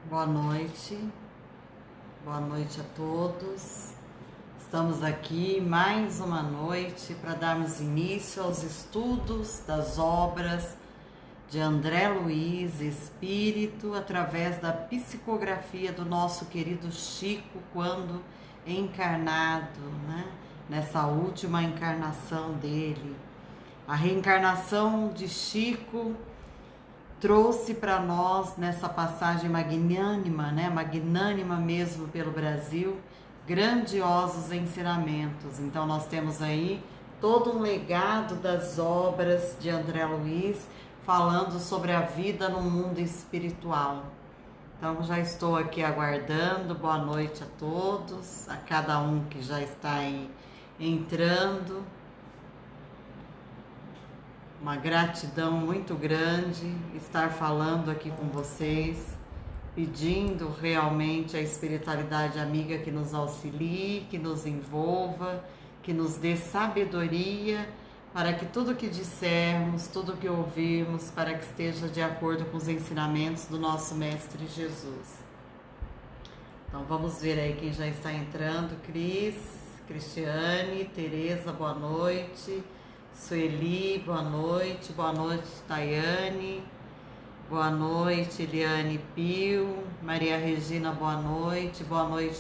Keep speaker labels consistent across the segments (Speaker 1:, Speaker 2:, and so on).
Speaker 1: Boa noite a todos. Estamos aqui mais uma noite para darmos início aos estudos das obras de André Luiz Espírito através da psicografia do nosso querido Chico quando encarnado, nessa última encarnação dele. A reencarnação de Chico trouxe para nós nessa passagem magnânima, magnânima mesmo pelo Brasil, grandiosos ensinamentos. Então nós temos aí todo um legado das obras de André Luiz falando sobre a vida no mundo espiritual. Então já estou aqui aguardando. Boa noite a todos, a cada um que já está aí entrando. Uma gratidão muito grande estar falando aqui com vocês, pedindo realmente a espiritualidade amiga que nos auxilie, que nos envolva, que nos dê sabedoria para que tudo que dissermos, tudo que ouvirmos, para que esteja de acordo com os ensinamentos do nosso Mestre Jesus. Então vamos ver aí quem já está entrando. Cristiane, Tereza, boa noite. Sueli, boa noite, Tayane, boa noite, Eliane Pio, Maria Regina, boa noite,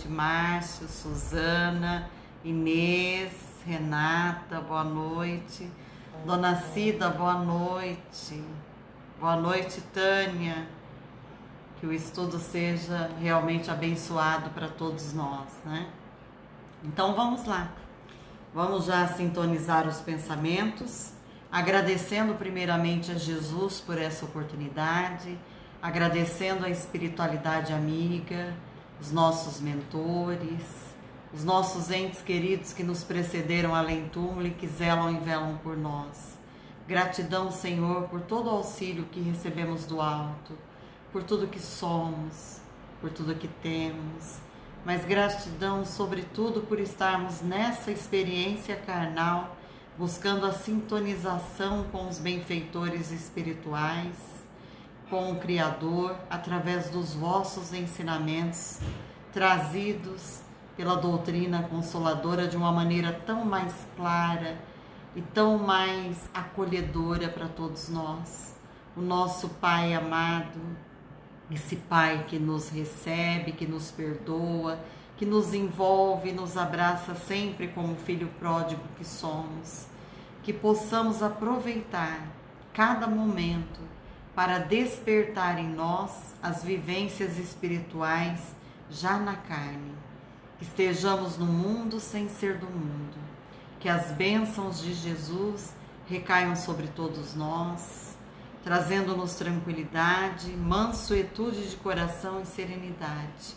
Speaker 1: Márcio, Suzana, Inês, Renata, boa noite, Dona Cida, boa noite, Tânia, que o estudo seja realmente abençoado para todos nós, Então vamos lá. Vamos já sintonizar os pensamentos, agradecendo primeiramente a Jesus por essa oportunidade, agradecendo a espiritualidade amiga, os nossos mentores, os nossos entes queridos que nos precederam além-túmulo e que zelam e velam por nós. Gratidão, Senhor, por todo o auxílio que recebemos do alto, por tudo que somos, por tudo que temos. Mas gratidão, sobretudo, por estarmos nessa experiência carnal, buscando a sintonização com os benfeitores espirituais, com o Criador, através dos vossos ensinamentos, trazidos pela doutrina consoladora de uma maneira tão mais clara e tão mais acolhedora para todos nós. O nosso Pai amado, esse Pai que nos recebe, que nos perdoa, que nos envolve, nos abraça sempre como filho pródigo que somos. Que possamos aproveitar cada momento para despertar em nós as vivências espirituais já na carne. Que estejamos no mundo sem ser do mundo. Que as bênçãos de Jesus recaiam sobre todos nós, trazendo-nos tranquilidade, mansuetude de coração e serenidade.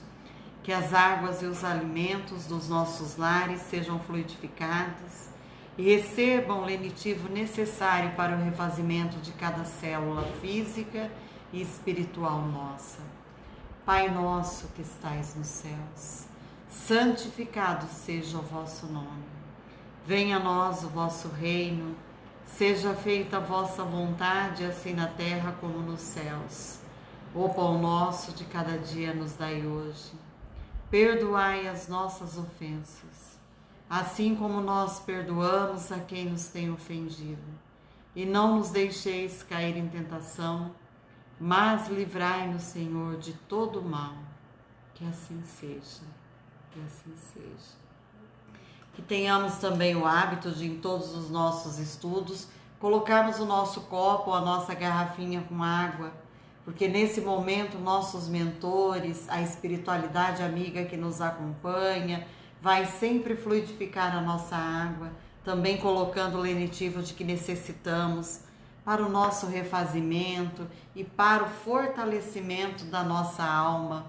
Speaker 1: Que as águas e os alimentos dos nossos lares sejam fluidificados e recebam o lenitivo necessário para o refazimento de cada célula física e espiritual nossa. Pai nosso que estais nos céus, santificado seja o vosso nome. Venha a nós o vosso reino. Seja feita a vossa vontade, assim na terra como nos céus. O pão nosso de cada dia nos dai hoje. Perdoai as nossas ofensas, assim como nós perdoamos a quem nos tem ofendido. E não nos deixeis cair em tentação, mas livrai-nos, Senhor, de todo mal. Que assim seja, que assim seja. Que tenhamos também o hábito de, em todos os nossos estudos, colocarmos o nosso copo, a nossa garrafinha com água, porque nesse momento nossos mentores, a espiritualidade amiga que nos acompanha, vai sempre fluidificar a nossa água, também colocando o lenitivo de que necessitamos para o nosso refazimento e para o fortalecimento da nossa alma,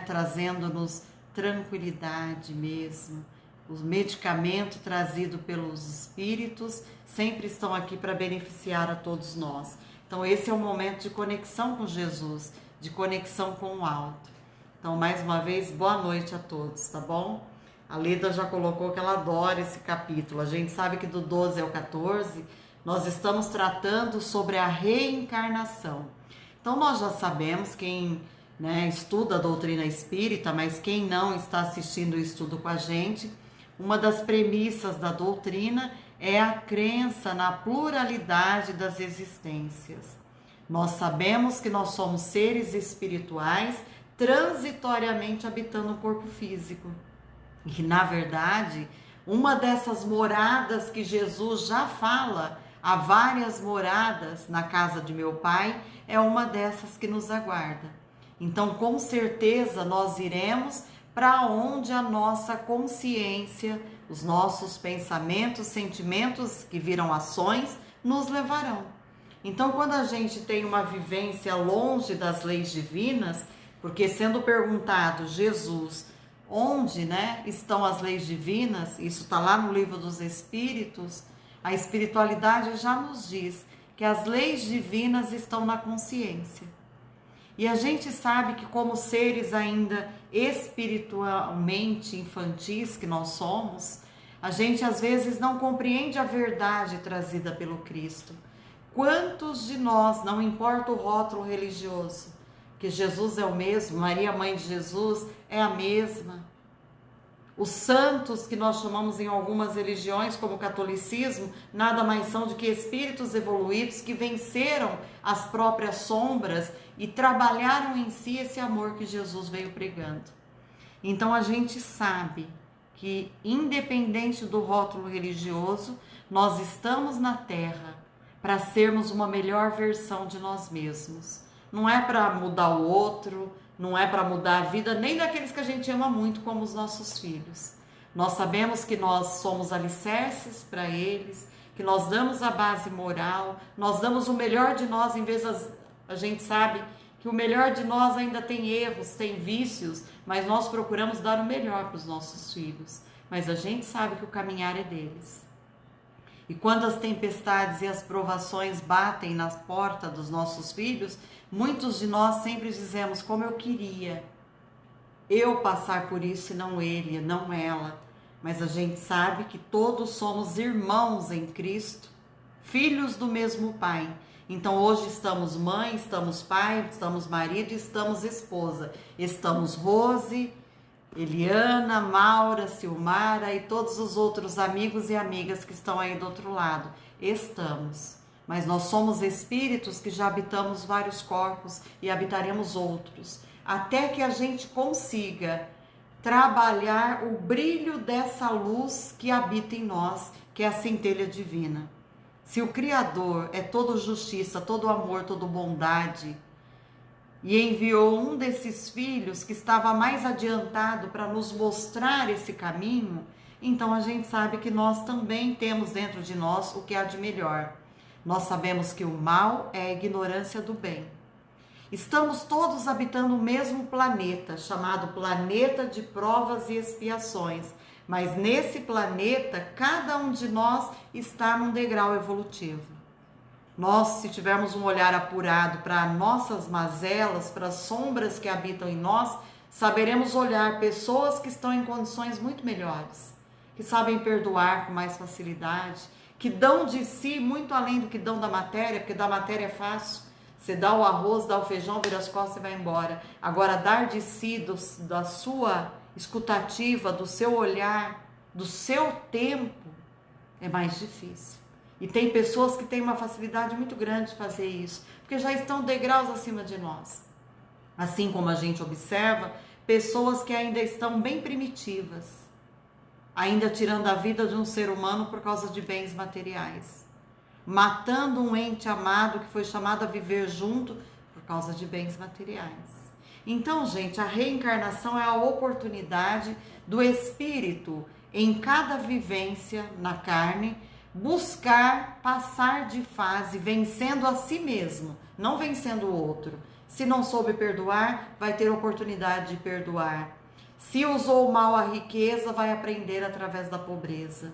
Speaker 1: trazendo-nos tranquilidade mesmo. O medicamento trazido pelos espíritos sempre estão aqui para beneficiar a todos nós. Então esse é o momento de conexão com Jesus, de conexão com o alto. Então mais uma vez, boa noite a todos, tá bom? A Leda já colocou que ela adora esse capítulo. A gente sabe que do 12 ao 14 nós estamos tratando sobre a reencarnação. Então nós já sabemos, quem né, estuda a doutrina espírita, mas quem não está assistindo o estudo com a gente, uma das premissas da doutrina é a crença na pluralidade das existências. Nós sabemos que nós somos seres espirituais transitoriamente habitando o corpo físico. E que, na verdade, uma dessas moradas que Jesus já fala, há várias moradas na casa de meu Pai, é uma dessas que nos aguarda. Então, com certeza, nós iremos para onde a nossa consciência, os nossos pensamentos, sentimentos que viram ações, nos levarão. Então, quando a gente tem uma vivência longe das leis divinas, porque sendo perguntado, Jesus, onde, né, estão as leis divinas? Isso está lá no Livro dos Espíritos. A espiritualidade já nos diz que as leis divinas estão na consciência. E a gente sabe que, como seres ainda espiritualmente infantis que nós somos, a gente às vezes não compreende a verdade trazida pelo Cristo. Quantos de nós, não importa o rótulo religioso, que Jesus é o mesmo, Maria, mãe de Jesus, é a mesma. Os santos que nós chamamos em algumas religiões, como o catolicismo, nada mais são do que espíritos evoluídos que venceram as próprias sombras e trabalharam em si esse amor que Jesus veio pregando. Então a gente sabe que, independente do rótulo religioso, nós estamos na Terra para sermos uma melhor versão de nós mesmos. Não é para mudar o outro, não é para mudar a vida nem daqueles que a gente ama muito, como os nossos filhos. Nós sabemos que nós somos alicerces para eles, que nós damos a base moral, nós damos o melhor de nós, em vez a gente sabe que o melhor de nós ainda tem erros, tem vícios, mas nós procuramos dar o melhor para os nossos filhos. Mas a gente sabe que o caminhar é deles. E quando as tempestades e as provações batem na porta dos nossos filhos, muitos de nós sempre dizemos: como eu queria eu passar por isso e não ele, não ela. Mas a gente sabe que todos somos irmãos em Cristo, filhos do mesmo Pai. Então hoje estamos mãe, estamos pai, estamos marido, estamos esposa, estamos Rose, Eliana, Maura, Silmara e todos os outros amigos e amigas que estão aí do outro lado. Estamos. Mas nós somos espíritos que já habitamos vários corpos e habitaremos outros. Até que a gente consiga trabalhar o brilho dessa luz que habita em nós, que é a centelha divina. Se o Criador é todo justiça, todo amor, todo bondade, e enviou um desses filhos que estava mais adiantado para nos mostrar esse caminho, então a gente sabe que nós também temos dentro de nós o que há de melhor. Nós sabemos que o mal é a ignorância do bem. Estamos todos habitando o mesmo planeta, chamado planeta de provas e expiações, mas nesse planeta, cada um de nós está num degrau evolutivo. Nós, se tivermos um olhar apurado para nossas mazelas, para as sombras que habitam em nós, saberemos olhar pessoas que estão em condições muito melhores, que sabem perdoar com mais facilidade, que dão de si muito além do que dão da matéria, porque da matéria é fácil. Você dá o arroz, dá o feijão, vira as costas e vai embora. Agora, dar de si, da sua escutativa, do seu olhar, do seu tempo, é mais difícil. E tem pessoas que têm uma facilidade muito grande de fazer isso, porque já estão degraus acima de nós. Assim como a gente observa, pessoas que ainda estão bem primitivas, ainda tirando a vida de um ser humano por causa de bens materiais, matando um ente amado que foi chamado a viver junto por causa de bens materiais. Então, gente, a reencarnação é a oportunidade do espírito, em cada vivência na carne, buscar passar de fase, vencendo a si mesmo, não vencendo o outro. Se não soube perdoar, vai ter oportunidade de perdoar. Se usou mal a riqueza, vai aprender através da pobreza.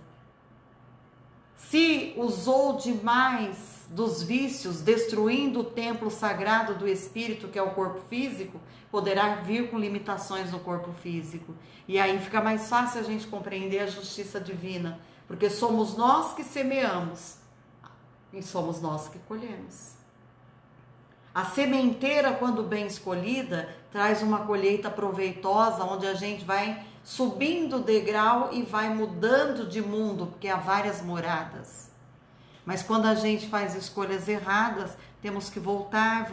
Speaker 1: Se usou demais dos vícios, destruindo o templo sagrado do espírito, que é o corpo físico, poderá vir com limitações no corpo físico. E aí fica mais fácil a gente compreender a justiça divina, porque somos nós que semeamos e somos nós que colhemos. A sementeira, quando bem escolhida, traz uma colheita proveitosa, onde a gente vai subindo o degrau e vai mudando de mundo, porque há várias moradas. Mas quando a gente faz escolhas erradas, temos que voltar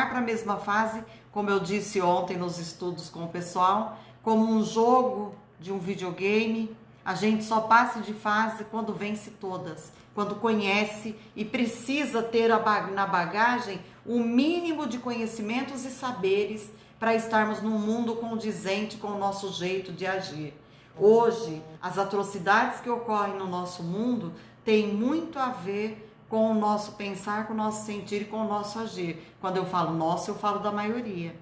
Speaker 1: para a mesma fase, como eu disse ontem nos estudos com o pessoal, como um jogo de um videogame. A gente só passa de fase quando vence todas, quando conhece e precisa ter na bagagem o mínimo de conhecimentos e saberes para estarmos num mundo condizente com o nosso jeito de agir. Hoje, as atrocidades que ocorrem no nosso mundo têm muito a ver com o nosso pensar, com o nosso sentir e com o nosso agir. Quando eu falo nosso, eu falo da maioria.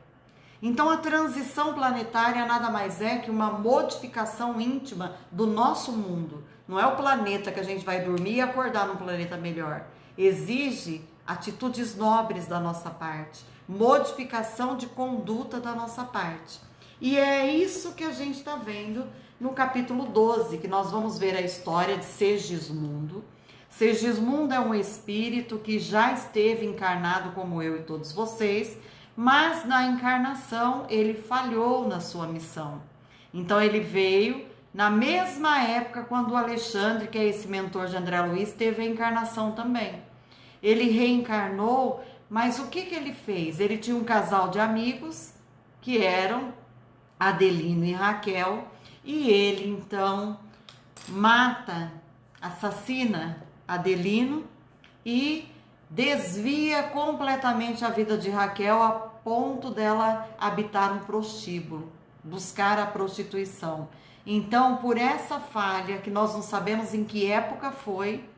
Speaker 1: Então, a transição planetária nada mais é que uma modificação íntima do nosso mundo. Não é o planeta que a gente vai dormir e acordar num planeta melhor. Exige atitudes nobres da nossa parte, modificação de conduta da nossa parte. E é isso que a gente está vendo no capítulo 12, que nós vamos ver a história de Segismundo. Segismundo é um espírito que já esteve encarnado como eu e todos vocês, mas na encarnação ele falhou na sua missão. Então ele veio na mesma época quando o Alexandre, que é esse mentor de André Luiz, teve a encarnação também. Ele reencarnou, mas o que ele fez? Ele tinha um casal de amigos que eram Adelino e Raquel, e ele então assassina Adelino e desvia completamente a vida de Raquel a ponto dela habitar um prostíbulo, buscar a prostituição. Então, por essa falha, que nós não sabemos em que época foi,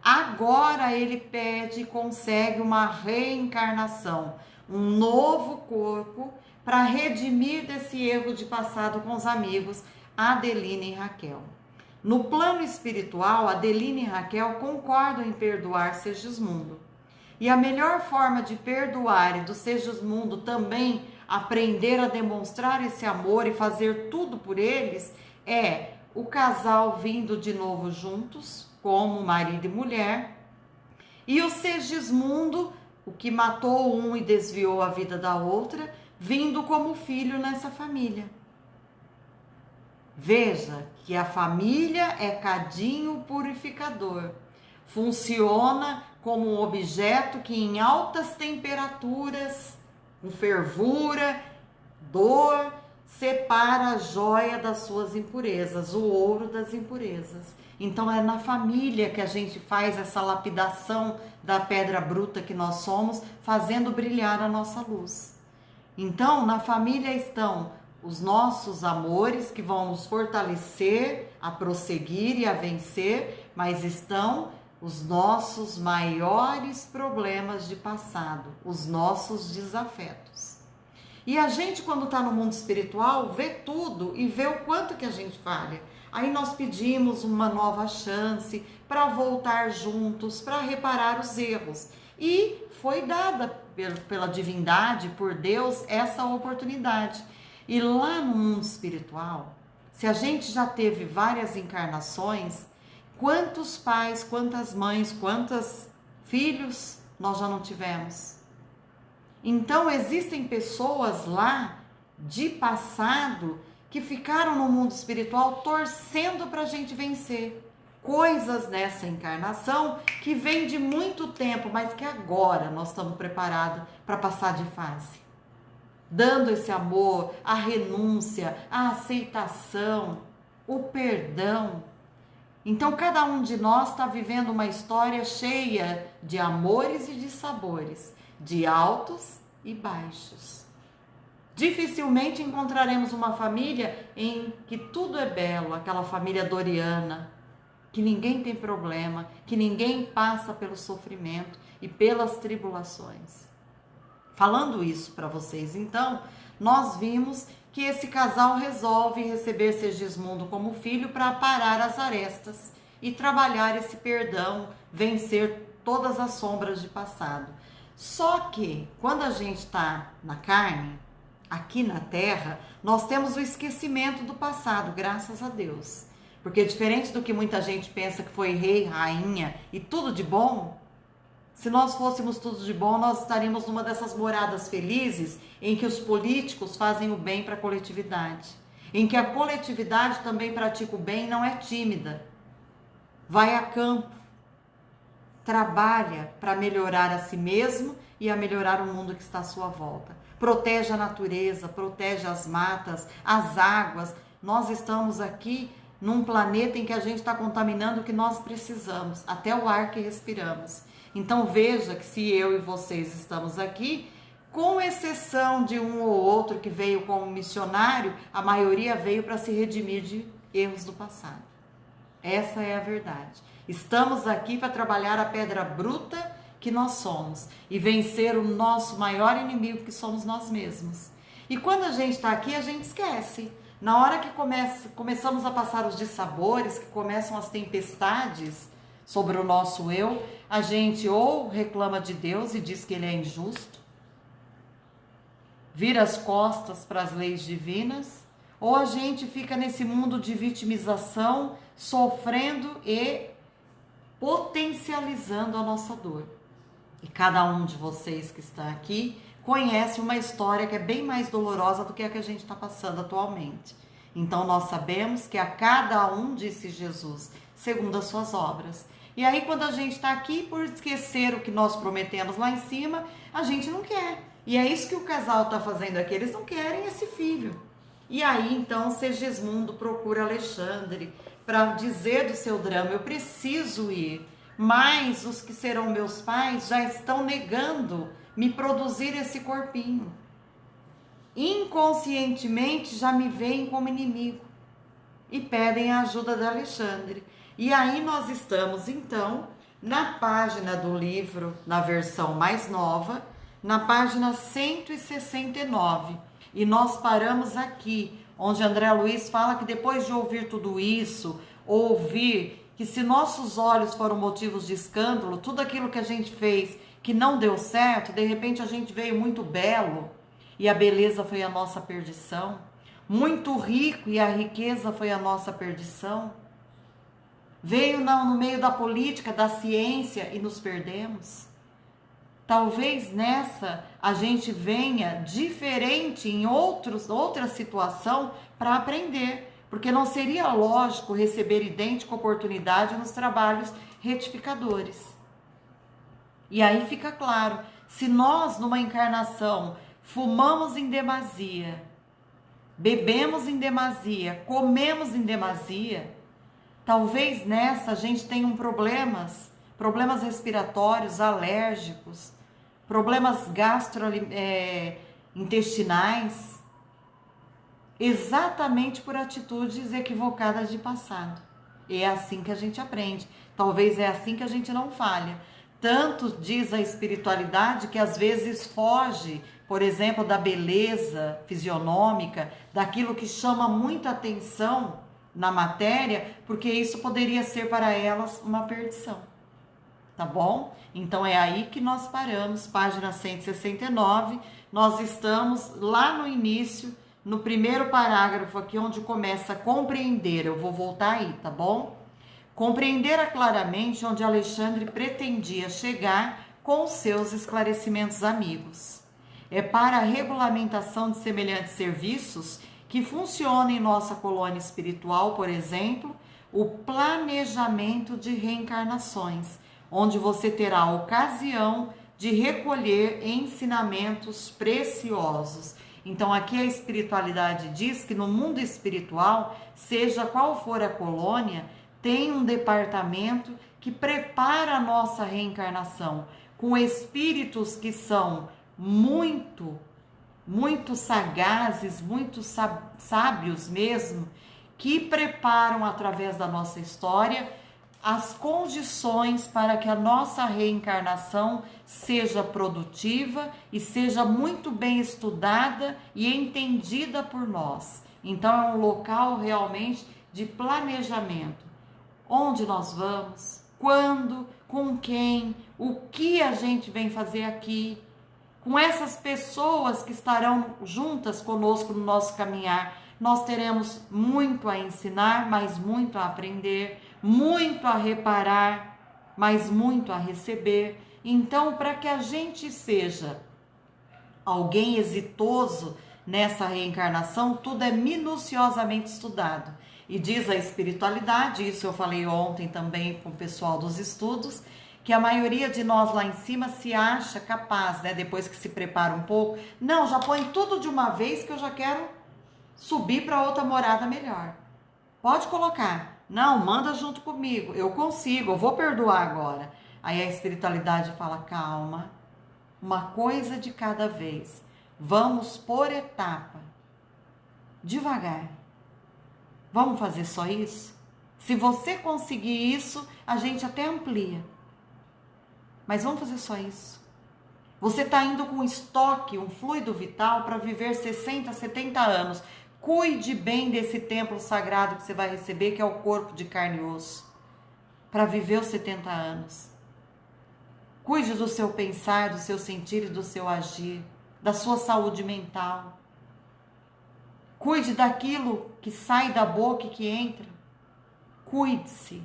Speaker 1: agora ele pede e consegue uma reencarnação, um novo corpo para redimir desse erro de passado com os amigos Adelina e Raquel. No plano espiritual, Adelina e Raquel concordam em perdoar Segismundo. E a melhor forma de perdoar e do Segismundo também aprender a demonstrar esse amor e fazer tudo por eles é o casal vindo de novo juntos, como marido e mulher, e o Segismundo, o que matou um e desviou a vida da outra, vindo como filho nessa família. Veja que a família é cadinho purificador. Funciona como um objeto que em altas temperaturas, com fervura, dor, separa a joia das suas impurezas, o ouro das impurezas. Então é na família que a gente faz essa lapidação da pedra bruta que nós somos, fazendo brilhar a nossa luz. Então, na família estão os nossos amores que vão nos fortalecer a prosseguir e a vencer, mas estão os nossos maiores problemas de passado, os nossos desafetos. E a gente, quando está no mundo espiritual, vê tudo e vê o quanto que a gente falha. Aí nós pedimos uma nova chance para voltar juntos, para reparar os erros. E foi dada pela divindade, por Deus, essa oportunidade. E lá no mundo espiritual, se a gente já teve várias encarnações, quantos pais, quantas mães, quantos filhos nós já não tivemos? Então existem pessoas lá de passado que ficaram no mundo espiritual torcendo para a gente vencer. Coisas nessa encarnação que vem de muito tempo, mas que agora nós estamos preparados para passar de fase. Dando esse amor, a renúncia, a aceitação, o perdão. Então, cada um de nós está vivendo uma história cheia de amores e de sabores, de altos e baixos. Dificilmente encontraremos uma família em que tudo é belo, aquela família doriana, que ninguém tem problema, que ninguém passa pelo sofrimento e pelas tribulações. Falando isso para vocês, então, nós vimos que esse casal resolve receber Segismundo como filho para aparar as arestas e trabalhar esse perdão, vencer todas as sombras de passado. Só que, quando a gente está na carne, aqui na Terra, nós temos o esquecimento do passado, graças a Deus. Porque diferente do que muita gente pensa que foi rei, rainha e tudo de bom, Se nós fôssemos tudo de bom, nós estaríamos numa dessas moradas felizes em que os políticos fazem o bem para a coletividade, em que a coletividade também pratica o bem e não é tímida, vai a campo, trabalha para melhorar a si mesmo e a melhorar o mundo que está à sua volta. Protege a natureza, protege as matas, as águas. Nós estamos aqui num planeta em que a gente está contaminando o que nós precisamos, até o ar que respiramos. Então veja que se eu e vocês estamos aqui, com exceção de um ou outro que veio como missionário, a maioria veio para se redimir de erros do passado. Essa é a verdade. Estamos aqui para trabalhar a pedra bruta que nós somos e vencer o nosso maior inimigo, que somos nós mesmos. E quando a gente está aqui, a gente esquece. Na hora que começamos a passar os dissabores, que começam as tempestades sobre o nosso eu, a gente ou reclama de Deus e diz que ele é injusto, vira as costas para as leis divinas, ou a gente fica nesse mundo de vitimização, sofrendo e potencializando a nossa dor. E cada um de vocês que está aqui conhece uma história que é bem mais dolorosa do que a gente está passando atualmente. Então nós sabemos que a cada um, disse Jesus, segundo as suas obras. E aí quando a gente está aqui, por esquecer o que nós prometemos lá em cima, a gente não quer. E é isso que o casal está fazendo aqui, eles não querem esse filho. E aí então Segismundo procura Alexandre para dizer do seu drama: eu preciso ir, mas os que serão meus pais já estão negando me produzir esse corpinho. Inconscientemente já me veem como inimigo e pedem a ajuda de Alexandre. E aí nós estamos então na página do livro, na versão mais nova, na página 169. E nós paramos aqui, onde André Luiz fala que depois de ouvir tudo isso, ouvir que se nossos olhos foram motivos de escândalo, tudo aquilo que a gente fez que não deu certo, de repente a gente veio muito belo e a beleza foi a nossa perdição, muito rico e a riqueza foi a nossa perdição, veio no meio da política, da ciência e nos perdemos. Talvez nessa a gente venha diferente em outra situação para aprender, porque não seria lógico receber idêntica oportunidade nos trabalhos retificadores. E aí fica claro, se nós numa encarnação fumamos em demasia, bebemos em demasia, comemos em demasia, talvez nessa a gente tenha problemas respiratórios, alérgicos, problemas gastrointestinais, exatamente por atitudes equivocadas de passado. E é assim que a gente aprende. Talvez é assim que a gente não falha. Tanto diz a espiritualidade que às vezes foge, por exemplo, da beleza fisionômica, daquilo que chama muita atenção na matéria, porque isso poderia ser para elas uma perdição. Tá bom? Então é aí que nós paramos, página 169, nós estamos lá no início, no primeiro parágrafo aqui, onde começa a compreender, eu vou voltar aí, tá bom? Compreendera claramente onde Alexandre pretendia chegar com os seus esclarecimentos amigos. É para a regulamentação de semelhantes serviços que funciona em nossa colônia espiritual, por exemplo, o planejamento de reencarnações, onde você terá a ocasião de recolher ensinamentos preciosos. Então aqui a espiritualidade diz que no mundo espiritual, seja qual for a colônia, tem um departamento que prepara a nossa reencarnação, com espíritos que são muito sagazes, muito sábios mesmo, que preparam através da nossa história as condições para que a nossa reencarnação seja produtiva e seja muito bem estudada e entendida por nós. Então é um local realmente de planejamento. Onde nós vamos, quando, com quem, o que a gente vem fazer aqui, com essas pessoas que estarão juntas conosco no nosso caminhar, nós teremos muito a ensinar, mas muito a aprender, muito a reparar, mas muito a receber. Então, para que a gente seja alguém exitoso nessa reencarnação, tudo é minuciosamente estudado. E diz a espiritualidade, isso eu falei ontem também com o pessoal dos estudos, que a maioria de nós lá em cima se acha capaz, né? Depois que se prepara um pouco, não, já põe tudo de uma vez que eu já quero subir para outra morada melhor. Pode colocar. Não, manda junto comigo. Eu consigo, eu vou perdoar agora. Aí a espiritualidade fala, calma, uma coisa de cada vez. Vamos por etapa. Devagar. Vamos fazer só isso? Se você conseguir isso, a gente até amplia. Mas vamos fazer só isso. Você está indo com um estoque, um fluido vital para viver 60, 70 anos. Cuide bem desse templo sagrado que você vai receber, que é o corpo de carne e osso, para viver os 70 anos. Cuide do seu pensar, do seu sentir e do seu agir, da sua saúde mental. Cuide daquilo que sai da boca e que entra. Cuide-se.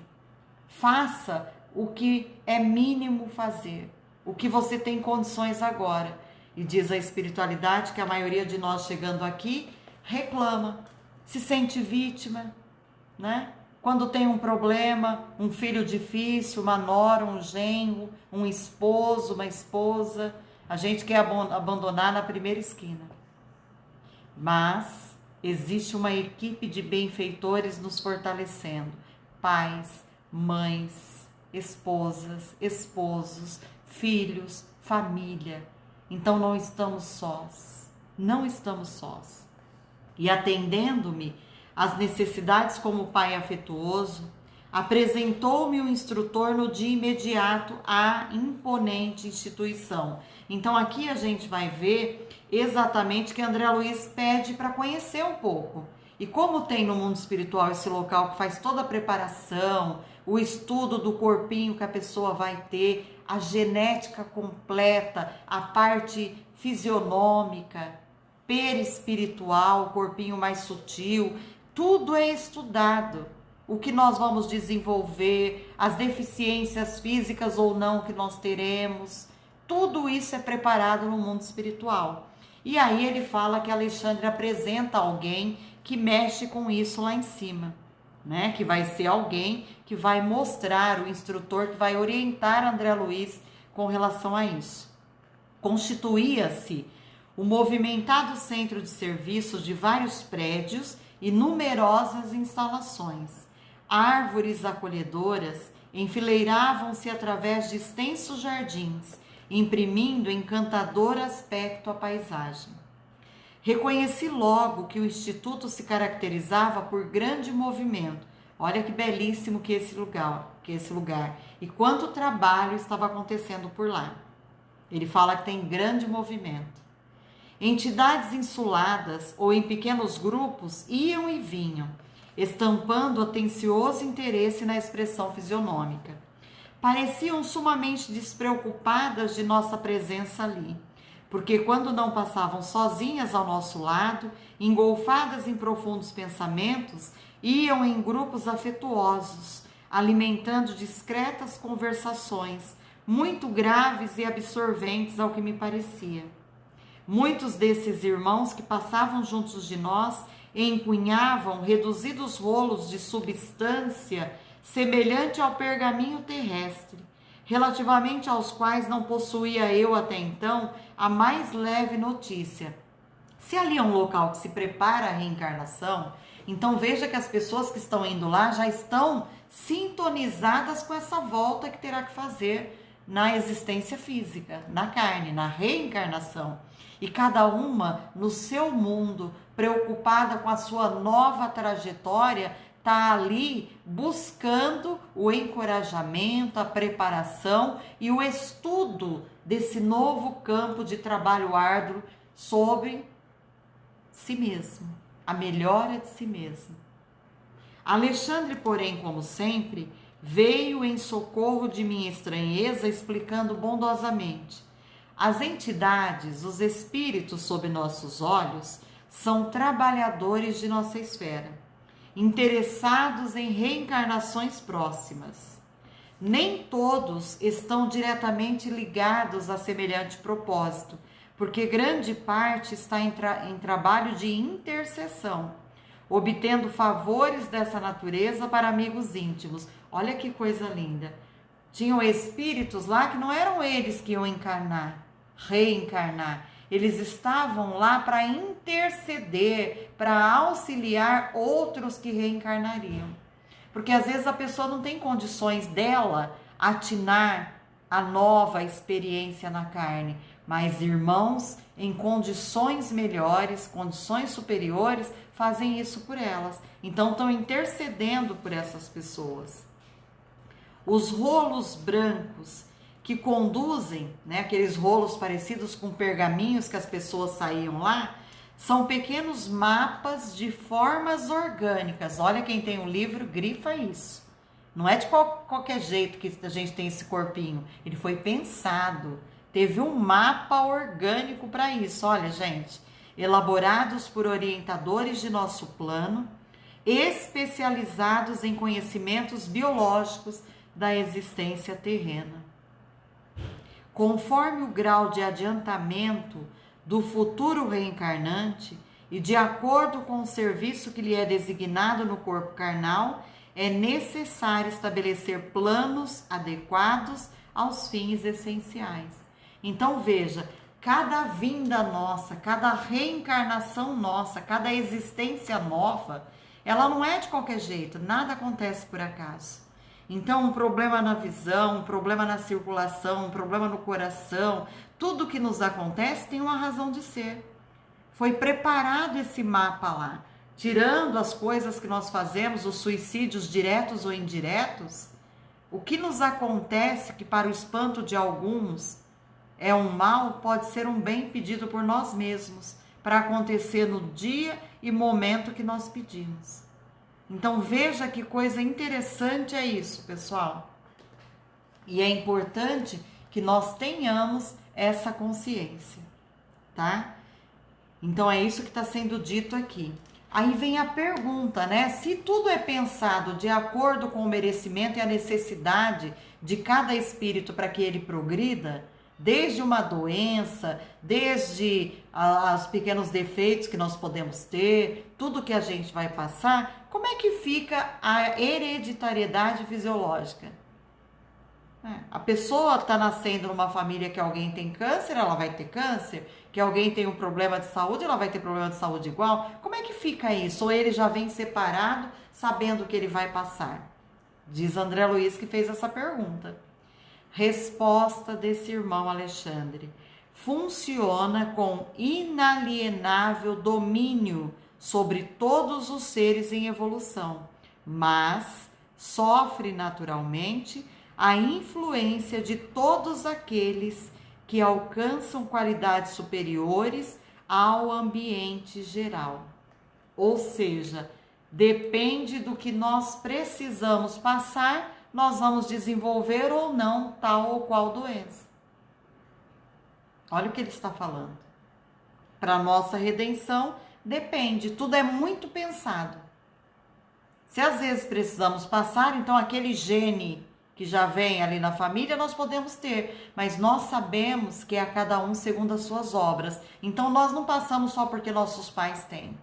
Speaker 1: Faça o que é mínimo fazer, o que você tem condições agora. E diz a espiritualidade que a maioria de nós chegando aqui reclama, se sente vítima, né? Quando tem um problema, um filho difícil, uma nora, um genro, um esposo, uma esposa, a gente quer abandonar na primeira esquina. Mas existe uma equipe de benfeitores nos fortalecendo, pais, mães, esposas, esposos, filhos, família. Então não estamos sós, não estamos sós. E atendendo-me às necessidades como pai afetuoso, apresentou-me o instrutor no dia imediato à imponente instituição. Então aqui a gente vai ver exatamente que André Luiz pede para conhecer um pouco. E como tem no mundo espiritual esse local que faz toda a preparação, o estudo do corpinho que a pessoa vai ter, a genética completa, a parte fisionômica, perispiritual, o corpinho mais sutil, tudo é estudado. O que nós vamos desenvolver, as deficiências físicas ou não que nós teremos, tudo isso é preparado no mundo espiritual. E aí ele fala que Alexandre apresenta alguém que mexe com isso lá em cima, né? Que vai ser alguém que vai mostrar, o instrutor que vai orientar André Luiz com relação a isso. Constituía-se o movimentado centro de serviços de vários prédios e numerosas instalações. Árvores acolhedoras enfileiravam-se através de extensos jardins, imprimindo encantador aspecto à paisagem. Reconheci logo que o Instituto se caracterizava por grande movimento. Olha que belíssimo que esse lugar. E quanto trabalho estava acontecendo por lá. Ele fala que tem grande movimento. Entidades insuladas ou em pequenos grupos iam e vinham, estampando atencioso interesse na expressão fisionômica. Pareciam sumamente despreocupadas de nossa presença ali, porque quando não passavam sozinhas ao nosso lado, engolfadas em profundos pensamentos, iam em grupos afetuosos, alimentando discretas conversações, muito graves e absorventes ao que me parecia. Muitos desses irmãos que passavam juntos de nós empunhavam reduzidos rolos de substância semelhante ao pergaminho terrestre, relativamente aos quais não possuía eu até então a mais leve notícia. Se ali é um local que se prepara a reencarnação, então veja que as pessoas que estão indo lá já estão sintonizadas com essa volta que terá que fazer na existência física, na carne, na reencarnação. E cada uma no seu mundo, preocupada com a sua nova trajetória, está ali buscando o encorajamento, a preparação e o estudo desse novo campo de trabalho árduo sobre si mesmo, a melhora de si mesmo. Alexandre, porém, como sempre, veio em socorro de minha estranheza, explicando bondosamente: as entidades, os espíritos sob nossos olhos, são trabalhadores de nossa esfera, interessados em reencarnações próximas. Nem todos estão diretamente ligados a semelhante propósito, porque grande parte está em trabalho de intercessão, obtendo favores dessa natureza para amigos íntimos. Olha que coisa linda. Tinham espíritos lá que não eram eles que iam reencarnar. Eles estavam lá para interceder, para auxiliar outros que reencarnariam. Porque às vezes a pessoa não tem condições dela atinar a nova experiência na carne, mas irmãos em condições melhores, condições superiores, fazem isso por elas. Então estão intercedendo por essas pessoas. Os rolos brancos que conduzem, né, aqueles rolos parecidos com pergaminhos que as pessoas saíam lá, são pequenos mapas de formas orgânicas. Olha, quem tem um livro, grifa isso. Não é de qualquer jeito que a gente tem esse corpinho. Ele foi pensado. Teve um mapa orgânico para isso. Olha, gente, elaborados por orientadores de nosso plano, especializados em conhecimentos biológicos da existência terrena. Conforme o grau de adiantamento do futuro reencarnante e de acordo com o serviço que lhe é designado no corpo carnal, é necessário estabelecer planos adequados aos fins essenciais. Então veja, cada vinda nossa, cada reencarnação nossa, cada existência nova, ela não é de qualquer jeito, nada acontece por acaso. Então, um problema na visão, um problema na circulação, um problema no coração, tudo que nos acontece tem uma razão de ser. Foi preparado esse mapa lá, tirando as coisas que nós fazemos, os suicídios diretos ou indiretos, o que nos acontece que para o espanto de alguns é um mal, pode ser um bem pedido por nós mesmos, para acontecer no dia e momento que nós pedimos. Então veja que coisa interessante é isso, pessoal. E é importante que nós tenhamos essa consciência, tá? Então é isso que está sendo dito aqui. Aí vem a pergunta, né? Se tudo é pensado de acordo com o merecimento e a necessidade de cada espírito para que ele progrida, desde uma doença, desde os pequenos defeitos que nós podemos ter, tudo que a gente vai passar, como é que fica a hereditariedade fisiológica? A pessoa está nascendo numa família que alguém tem câncer, ela vai ter câncer, que alguém tem um problema de saúde, ela vai ter problema de saúde igual. Como é que fica isso? Ou ele já vem separado, sabendo que ele vai passar? Diz André Luiz que fez essa pergunta. Resposta desse irmão Alexandre: funciona com inalienável domínio sobre todos os seres em evolução, mas sofre naturalmente a influência de todos aqueles que alcançam qualidades superiores ao ambiente geral. Ou seja, depende do que nós precisamos passar, nós vamos desenvolver ou não tal ou qual doença. Olha o que ele está falando. Para nossa redenção, depende, tudo é muito pensado. Se às vezes precisamos passar, então aquele gene que já vem ali na família, nós podemos ter, mas nós sabemos que é a cada um segundo as suas obras. Então nós não passamos só porque nossos pais têm.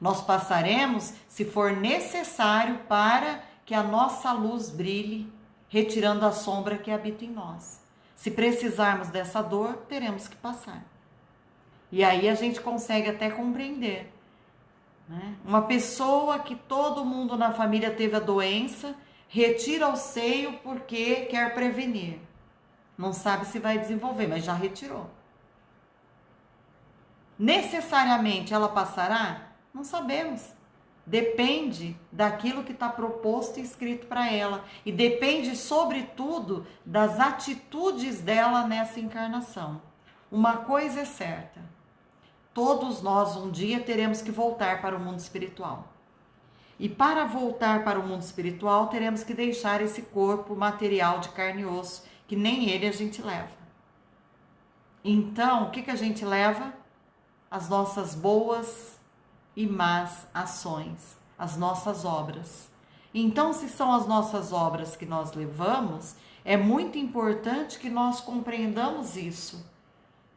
Speaker 1: Nós passaremos se for necessário para que a nossa luz brilhe, retirando a sombra que habita em nós. Se precisarmos dessa dor, teremos que passar. E aí a gente consegue até compreender, né? Uma pessoa que todo mundo na família teve a doença, retira o seio porque quer prevenir. Não sabe se vai desenvolver, mas já retirou. Necessariamente ela passará? Não sabemos. Depende daquilo que está proposto e escrito para ela. E depende, sobretudo, das atitudes dela nessa encarnação. Uma coisa é certa: todos nós um dia teremos que voltar para o mundo espiritual. E para voltar para o mundo espiritual, teremos que deixar esse corpo material de carne e osso, que nem ele a gente leva. Então, o que a gente leva? As nossas boas e más ações, as nossas obras. Então, se são as nossas obras que nós levamos, é muito importante que nós compreendamos isso.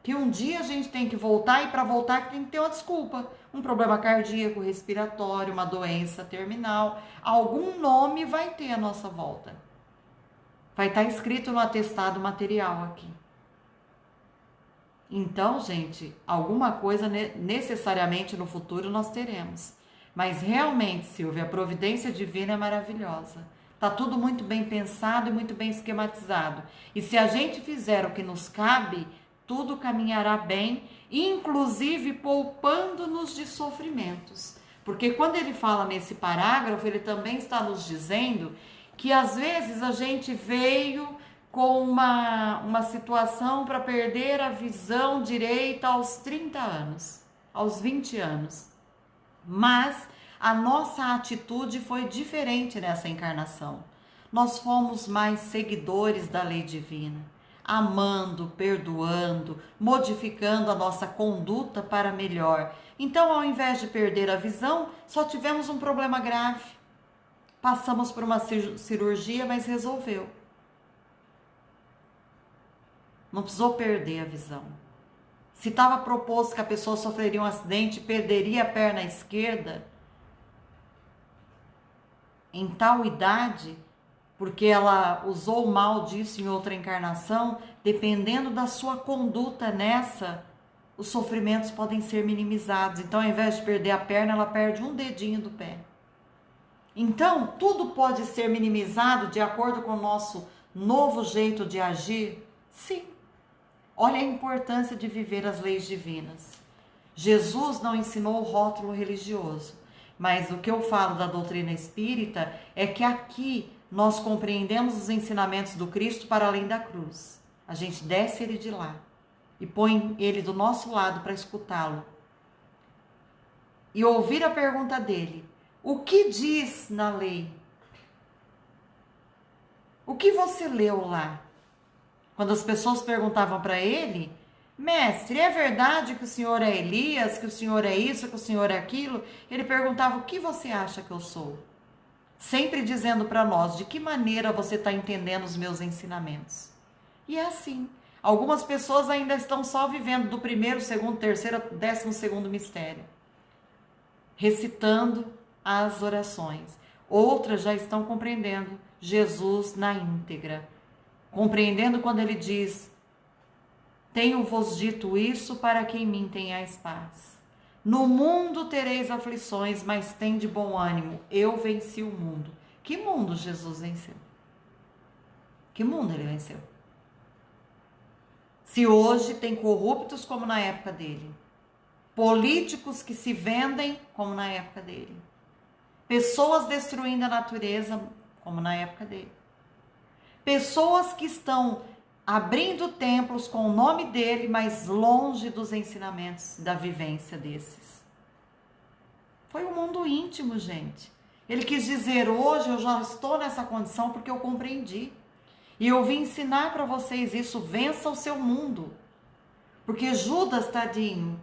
Speaker 1: Que um dia a gente tem que voltar, e para voltar tem que ter uma desculpa. Um problema cardíaco, respiratório, uma doença terminal. Algum nome vai ter a nossa volta. Vai estar escrito no atestado material aqui. Então, gente, alguma coisa necessariamente no futuro nós teremos. Mas realmente, Silvia, a providência divina é maravilhosa. Tá tudo muito bem pensado e muito bem esquematizado. E se a gente fizer o que nos cabe, tudo caminhará bem, inclusive poupando-nos de sofrimentos. Porque quando ele fala nesse parágrafo, ele também está nos dizendo que às vezes a gente veio com uma situação para perder a visão direita aos 30 anos, aos 20 anos. Mas a nossa atitude foi diferente nessa encarnação. Nós fomos mais seguidores da lei divina, amando, perdoando, modificando a nossa conduta para melhor. Então, ao invés de perder a visão, só tivemos um problema grave. Passamos por uma cirurgia, mas resolveu. Não precisou perder a visão. Se estava proposto que a pessoa sofreria um acidente e perderia a perna esquerda, em tal idade, porque ela usou mal disso em outra encarnação, dependendo da sua conduta nessa, os sofrimentos podem ser minimizados. Então, ao invés de perder a perna, ela perde um dedinho do pé. Então, tudo pode ser minimizado de acordo com o nosso novo jeito de agir? Sim. Olha a importância de viver as leis divinas. Jesus não ensinou o rótulo religioso, mas o que eu falo da doutrina espírita é que aqui nós compreendemos os ensinamentos do Cristo para além da cruz. A gente desce ele de lá e põe ele do nosso lado para escutá-lo e ouvir a pergunta dele: o que diz na lei? O que você leu lá? Quando as pessoas perguntavam para ele: mestre, é verdade que o senhor é Elias, que o senhor é isso, que o senhor é aquilo? Ele perguntava: o que você acha que eu sou? Sempre dizendo para nós de que maneira você está entendendo os meus ensinamentos. E é assim. Algumas pessoas ainda estão só vivendo do primeiro, segundo, terceiro, 12º mistério, recitando as orações. Outras já estão compreendendo Jesus na íntegra, compreendendo quando ele diz: tenho-vos dito isso para que em mim tenhais paz. No mundo tereis aflições, mas tende bom ânimo, eu venci o mundo. Que mundo Jesus venceu? Que mundo ele venceu? Se hoje tem corruptos como na época dele, políticos que se vendem como na época dele, pessoas destruindo a natureza como na época dele, pessoas que estão abrindo templos com o nome dele, mas longe dos ensinamentos da vivência desses. Foi um mundo íntimo, gente. Ele quis dizer: hoje eu já estou nessa condição porque eu compreendi. E eu vim ensinar para vocês isso: vença o seu mundo. Porque Judas, tadinho,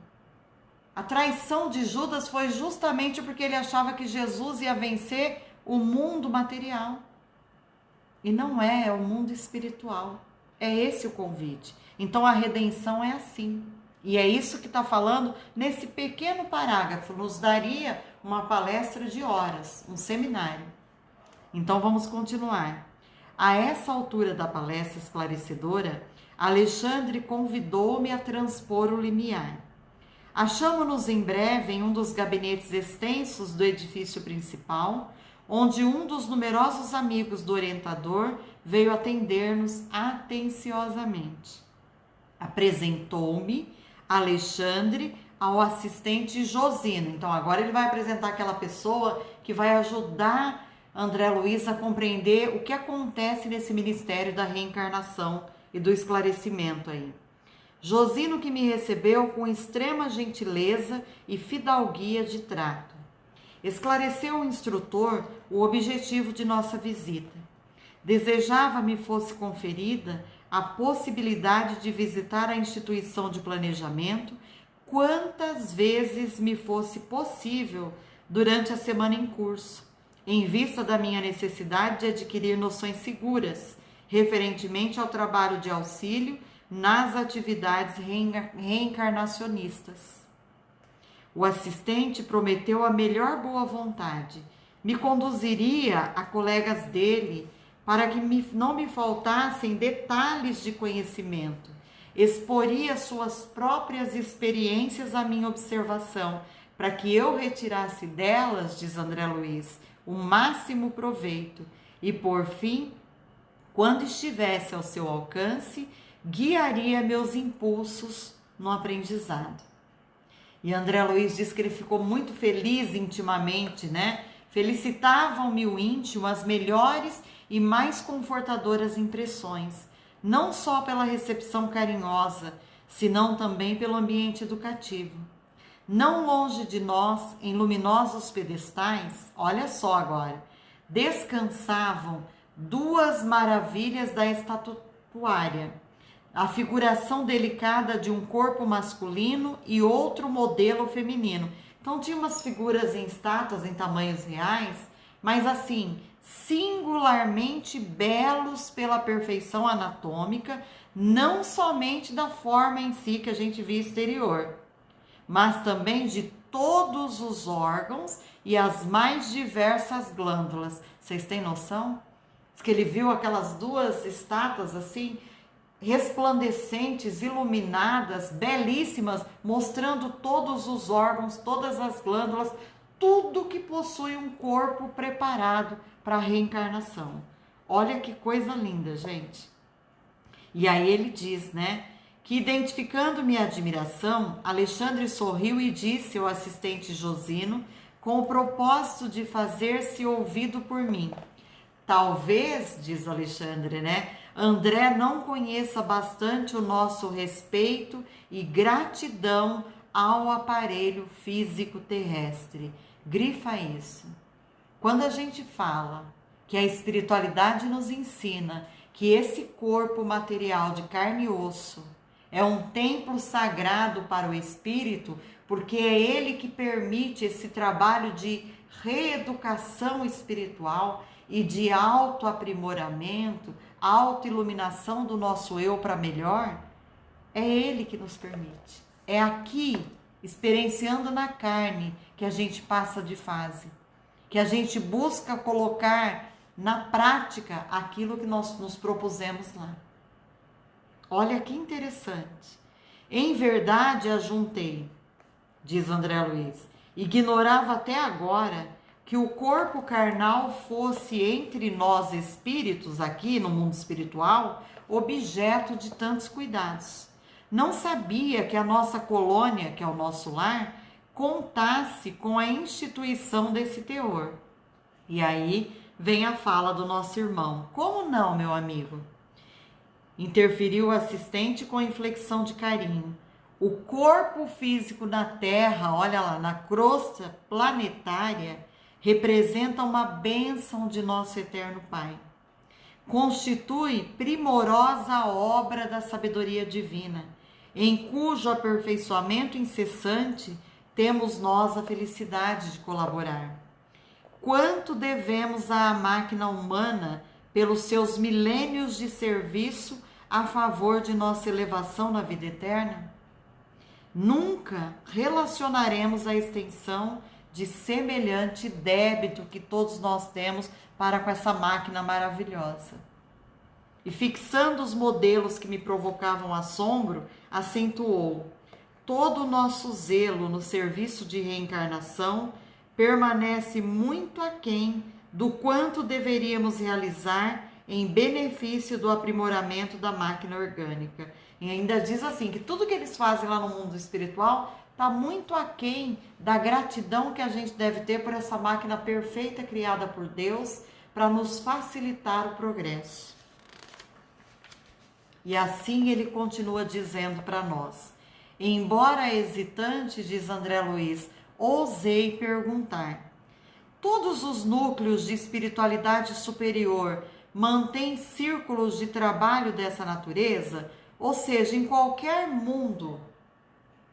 Speaker 1: a traição de Judas foi justamente porque ele achava que Jesus ia vencer o mundo material. E não é o mundo espiritual. É esse o convite. Então a redenção é assim. E é isso que está falando nesse pequeno parágrafo. Nos daria uma palestra de horas, um seminário. Então vamos continuar. A essa altura da palestra esclarecedora, Alexandre convidou-me a transpor o limiar. Achamo-nos em breve em um dos gabinetes extensos do edifício principal, onde um dos numerosos amigos do orientador veio atender-nos atenciosamente. Apresentou-me Alexandre ao assistente Josino. Então, agora ele vai apresentar aquela pessoa que vai ajudar André Luiz a compreender o que acontece nesse ministério da reencarnação e do esclarecimento aí. Josino, que me recebeu com extrema gentileza e fidalguia de trato. Esclareceu o instrutor o objetivo de nossa visita. Desejava me fosse conferida a possibilidade de visitar a instituição de planejamento quantas vezes me fosse possível durante a semana em curso, em vista da minha necessidade de adquirir noções seguras referentemente ao trabalho de auxílio nas atividades reencarnacionistas. O assistente prometeu a melhor boa vontade, me conduziria a colegas dele para que não me faltassem detalhes de conhecimento, exporia suas próprias experiências à minha observação, para que eu retirasse delas, diz André Luiz, o máximo proveito e, por fim, quando estivesse ao seu alcance, guiaria meus impulsos no aprendizado. E André Luiz diz que ele ficou muito feliz intimamente, né? Felicitavam-me o íntimo as melhores e mais confortadoras impressões, não só pela recepção carinhosa, senão também pelo ambiente educativo. Não longe de nós, em luminosos pedestais, olha só agora, descansavam duas maravilhas da estatuária, a figuração delicada de um corpo masculino e outro modelo feminino. Então tinha umas figuras em estátuas, em tamanhos reais, mas assim, singularmente belos pela perfeição anatômica, não somente da forma em si que a gente via exterior, mas também de todos os órgãos e as mais diversas glândulas. Vocês têm noção? Diz que ele viu aquelas duas estátuas assim, resplandecentes, iluminadas, belíssimas, mostrando todos os órgãos, todas as glândulas, tudo que possui um corpo preparado para a reencarnação. Olha que coisa linda, gente. E aí ele diz, né, que identificando minha admiração, Alexandre sorriu e disse ao assistente Josino, com o propósito de fazer-se ouvido por mim. Talvez, diz Alexandre, né, André não conheça bastante o nosso respeito e gratidão ao aparelho físico terrestre. Grifa isso. Quando a gente fala que a espiritualidade nos ensina que esse corpo material de carne e osso é um templo sagrado para o espírito, porque é ele que permite esse trabalho de reeducação espiritual e de autoaprimoramento, autoiluminação do nosso eu para melhor, é ele que nos permite. É aqui, experienciando na carne, que a gente passa de fase, que a gente busca colocar na prática aquilo que nós nos propusemos lá. Olha que interessante. Em verdade, ajuntei, diz André Luiz, ignorava até agora que o corpo carnal fosse entre nós espíritos, aqui no mundo espiritual, objeto de tantos cuidados. Não sabia que a nossa colônia, que é o nosso lar, contasse com a instituição desse teor. E aí vem a fala do nosso irmão. Como não, meu amigo? Interferiu o assistente com inflexão de carinho. O corpo físico na Terra, olha lá, na crosta planetária, representa uma bênção de nosso eterno Pai. Constitui primorosa obra da sabedoria divina, em cujo aperfeiçoamento incessante temos nós a felicidade de colaborar. Quanto devemos à máquina humana pelos seus milênios de serviço a favor de nossa elevação na vida eterna? Nunca relacionaremos a extensão de semelhante débito que todos nós temos para com essa máquina maravilhosa. E fixando os modelos que me provocavam assombro, acentuou: todo o nosso zelo no serviço de reencarnação permanece muito aquém do quanto deveríamos realizar em benefício do aprimoramento da máquina orgânica. E ainda diz assim, que tudo que eles fazem lá no mundo espiritual está muito aquém da gratidão que a gente deve ter por essa máquina perfeita criada por Deus para nos facilitar o progresso. E assim ele continua dizendo para nós: embora hesitante, diz André Luiz, ousei perguntar: todos os núcleos de espiritualidade superior mantêm círculos de trabalho dessa natureza? Ou seja, em qualquer mundo,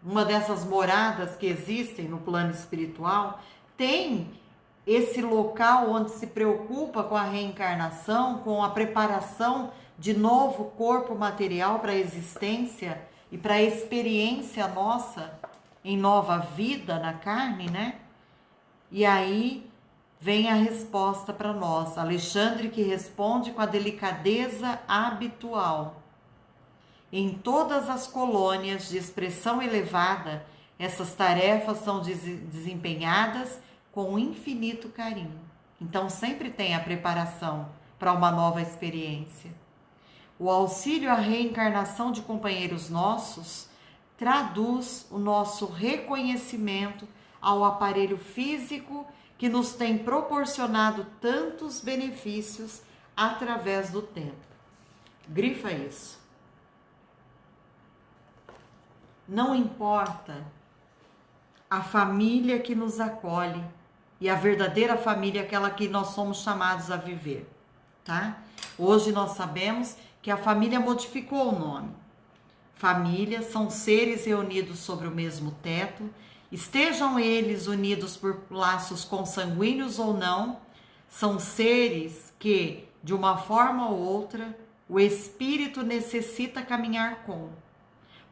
Speaker 1: uma dessas moradas que existem no plano espiritual, tem esse local onde se preocupa com a reencarnação, com a preparação de novo corpo material para a existência e para a experiência nossa em nova vida na carne, né? E aí vem a resposta para nós. Alexandre que responde com a delicadeza habitual. Em todas as colônias de expressão elevada, essas tarefas são desempenhadas com infinito carinho. Então sempre tem a preparação para uma nova experiência. O auxílio à reencarnação de companheiros nossos traduz o nosso reconhecimento ao aparelho físico que nos tem proporcionado tantos benefícios através do tempo. Grifa isso. Não importa a família que nos acolhe e a verdadeira família, aquela que nós somos chamados a viver, tá? Hoje nós sabemos que a família modificou o nome. Família são seres reunidos sobre o mesmo teto, estejam eles unidos por laços consanguíneos ou não, são seres que, de uma forma ou outra, o espírito necessita caminhar com.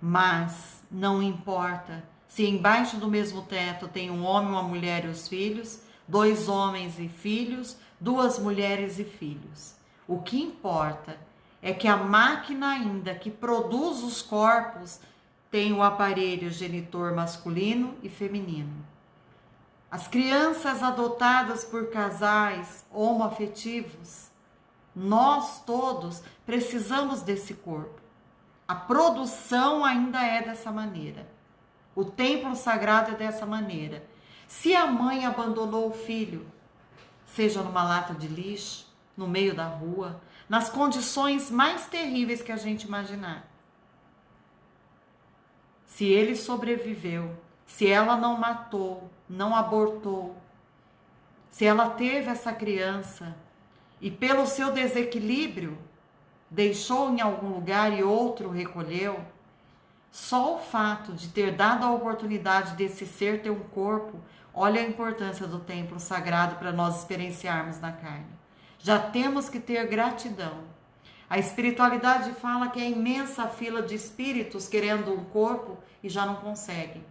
Speaker 1: Mas não importa se embaixo do mesmo teto tem um homem, uma mulher e os filhos, 2 homens e filhos, 2 mulheres e filhos. O que importa é que a máquina ainda que produz os corpos tem o aparelho genitor masculino e feminino. As crianças adotadas por casais homoafetivos, nós todos precisamos desse corpo. A produção ainda é dessa maneira. O templo sagrado é dessa maneira. Se a mãe abandonou o filho, seja numa lata de lixo, no meio da rua, nas condições mais terríveis que a gente imaginar. Se ele sobreviveu, se ela não matou, não abortou, se ela teve essa criança e pelo seu desequilíbrio deixou em algum lugar e outro recolheu, só o fato de ter dado a oportunidade desse ser ter um corpo, olha a importância do templo sagrado para nós experienciarmos na carne. Já temos que ter gratidão. A espiritualidade fala que é imensa fila de espíritos querendo um corpo e já não conseguem.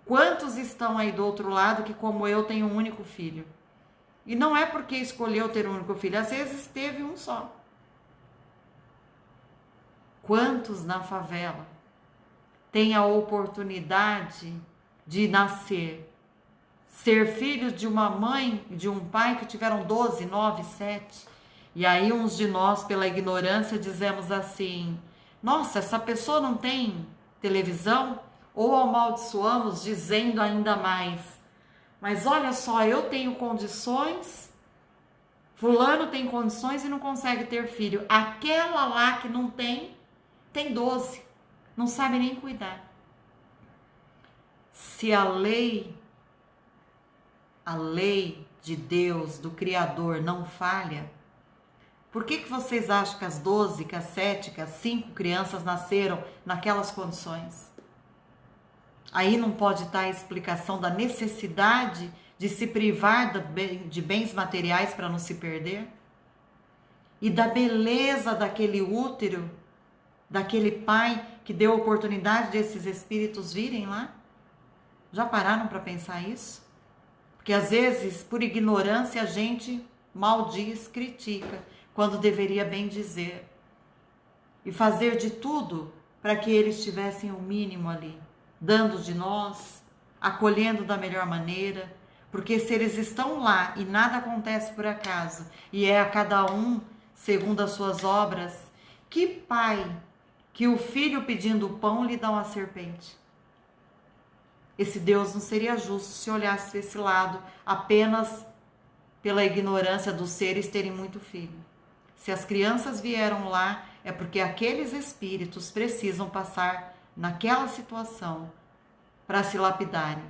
Speaker 1: Quantos estão aí do outro lado que, como eu, tem um único filho? E não é porque escolheu ter um único filho, às vezes teve um só. Quantos na favela têm a oportunidade de nascer, ser filho de uma mãe e de um pai que tiveram 12, 9, 7. E aí uns de nós, pela ignorância, dizemos assim, nossa, essa pessoa não tem televisão? Ou amaldiçoamos dizendo ainda mais, mas olha só, eu tenho condições, fulano tem condições e não consegue ter filho. Aquela lá que não tem 12, não sabe nem cuidar. Se a lei de Deus, do Criador, não falha, por que vocês acham que as 12, que as 7, que as 5 crianças nasceram naquelas condições? Aí não pode estar a explicação da necessidade de se privar de bens materiais para não se perder? E da beleza daquele útero, daquele pai que deu a oportunidade desses espíritos virem lá? Já pararam para pensar isso? Porque às vezes, por ignorância, a gente maldiz, critica, quando deveria bem dizer. E fazer de tudo para que eles tivessem o mínimo ali, dando de nós, acolhendo da melhor maneira, porque se eles estão lá e nada acontece por acaso, e é a cada um segundo as suas obras, que pai que o filho pedindo o pão lhe dá uma serpente? Esse Deus não seria justo se olhasse esse lado apenas pela ignorância dos seres terem muito filho. Se as crianças vieram lá, é porque aqueles espíritos precisam passar naquela situação para se lapidarem.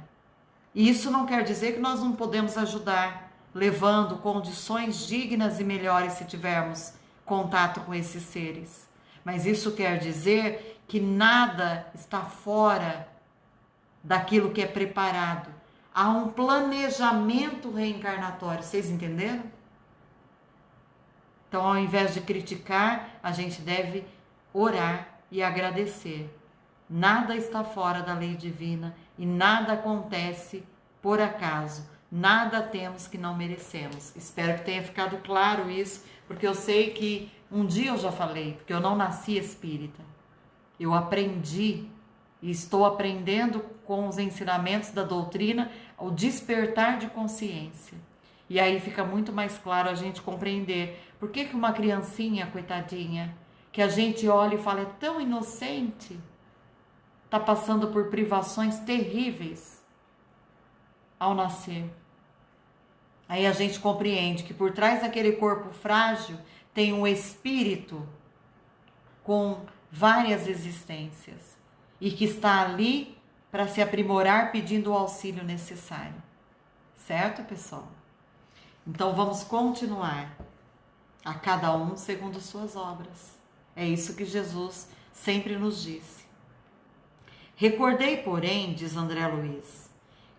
Speaker 1: E isso não quer dizer que nós não podemos ajudar, levando condições dignas e melhores se tivermos contato com esses seres. Mas isso quer dizer que nada está fora daquilo que é preparado. há um planejamento reencarnatório. Vocês entenderam? Então, ao invés de criticar, a gente deve orar e agradecer. Nada está fora da lei divina e nada acontece por acaso. Nada temos que não merecemos. Espero que tenha ficado claro isso, porque eu sei que um dia eu já falei, porque eu não nasci espírita. Eu aprendi e estou aprendendo com os ensinamentos da doutrina o despertar de consciência. E aí fica muito mais claro a gente compreender por que uma criancinha, coitadinha, que a gente olha e fala é tão inocente, está passando por privações terríveis ao nascer. Aí a gente compreende que por trás daquele corpo frágil tem um espírito com várias existências e que está ali para se aprimorar pedindo o auxílio necessário. Certo, pessoal? Então vamos continuar. A cada um segundo suas obras. É isso que Jesus sempre nos disse. Recordei, porém, diz André Luiz,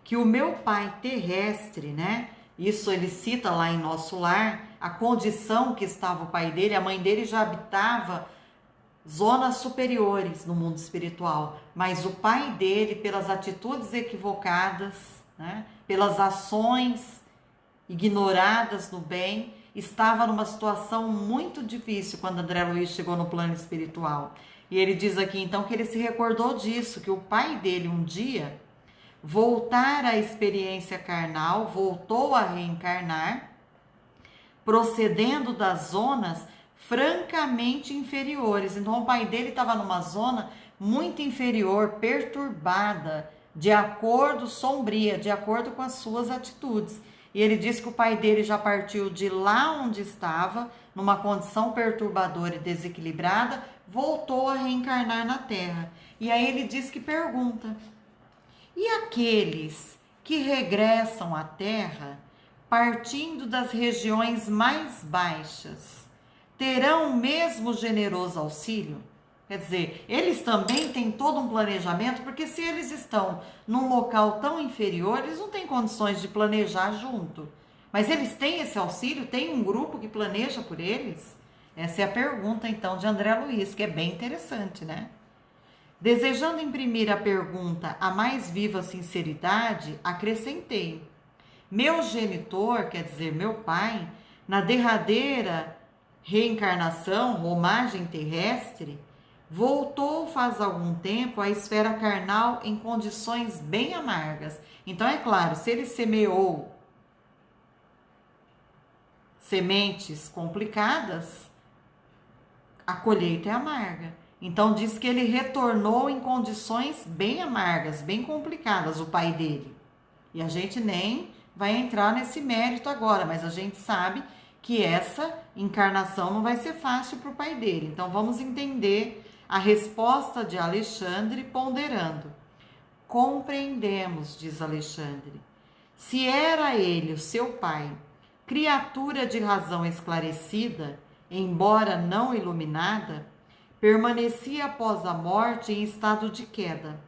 Speaker 1: que o meu pai terrestre, né? Isso ele cita lá em Nosso Lar, a condição que estava o pai dele, a mãe dele já habitava zonas superiores no mundo espiritual, mas o pai dele, pelas atitudes equivocadas, né, pelas ações ignoradas no bem, estava numa situação muito difícil quando André Luiz chegou no plano espiritual. E ele diz aqui então que ele se recordou disso, que o pai dele um dia voltar à experiência carnal, voltou a reencarnar, procedendo das zonas francamente inferiores. Então o pai dele estava numa zona muito inferior, perturbada, de acordo, sombria, de acordo com as suas atitudes. E ele diz que o pai dele já partiu de lá onde estava, numa condição perturbadora e desequilibrada, voltou a reencarnar na Terra. E aí ele diz que pergunta: e aqueles que regressam à Terra, partindo das regiões mais baixas, terão o mesmo generoso auxílio? Quer dizer, eles também têm todo um planejamento, porque se eles estão num local tão inferior, eles não têm condições de planejar junto. Mas eles têm esse auxílio? Tem um grupo que planeja por eles? Essa é a pergunta, então, de André Luiz, que é bem interessante, né? Desejando imprimir a pergunta a mais viva sinceridade, acrescentei: meu genitor, quer dizer, meu pai, na derradeira reencarnação, romagem terrestre, voltou faz algum tempo à esfera carnal em condições bem amargas. Então, é claro, se ele semeou sementes complicadas, a colheita é amarga. Então, diz que ele retornou em condições bem amargas, bem complicadas, o pai dele. E a gente nem vai entrar nesse mérito agora, mas a gente sabe que essa encarnação não vai ser fácil para o pai dele. Então, vamos entender a resposta de Alexandre ponderando. Compreendemos, diz Alexandre, se era ele, o seu pai, criatura de razão esclarecida, embora não iluminada, permanecia após a morte em estado de queda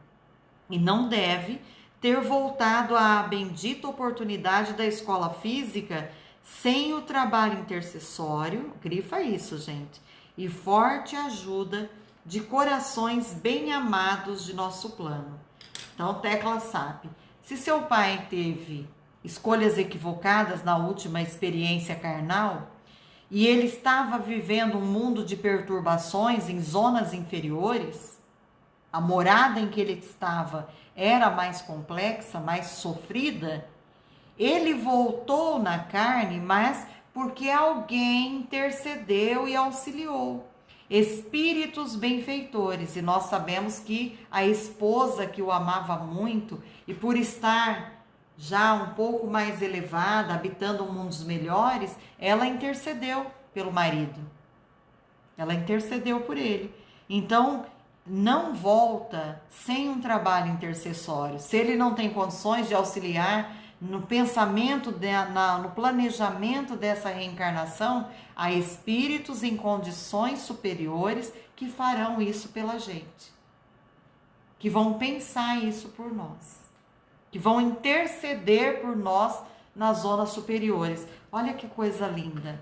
Speaker 1: e não deve ter voltado à bendita oportunidade da escola física sem o trabalho intercessório, grifa isso, gente, e forte ajuda de corações bem amados de nosso plano. Então, Tecla sabe, se seu pai teve escolhas equivocadas na última experiência carnal e ele estava vivendo um mundo de perturbações em zonas inferiores, a morada em que ele estava era mais complexa, mais sofrida, ele voltou na carne, mas porque alguém intercedeu e auxiliou. Espíritos benfeitores, e nós sabemos que a esposa que o amava muito e por estar já um pouco mais elevada, habitando mundos melhores, ela intercedeu pelo marido. Ela intercedeu por ele. Então, não volta sem um trabalho intercessório. Se ele não tem condições de auxiliar no pensamento, no planejamento dessa reencarnação, há espíritos em condições superiores que farão isso pela gente, que vão pensar isso por nós, que vão interceder por nós nas zonas superiores. Olha que coisa linda.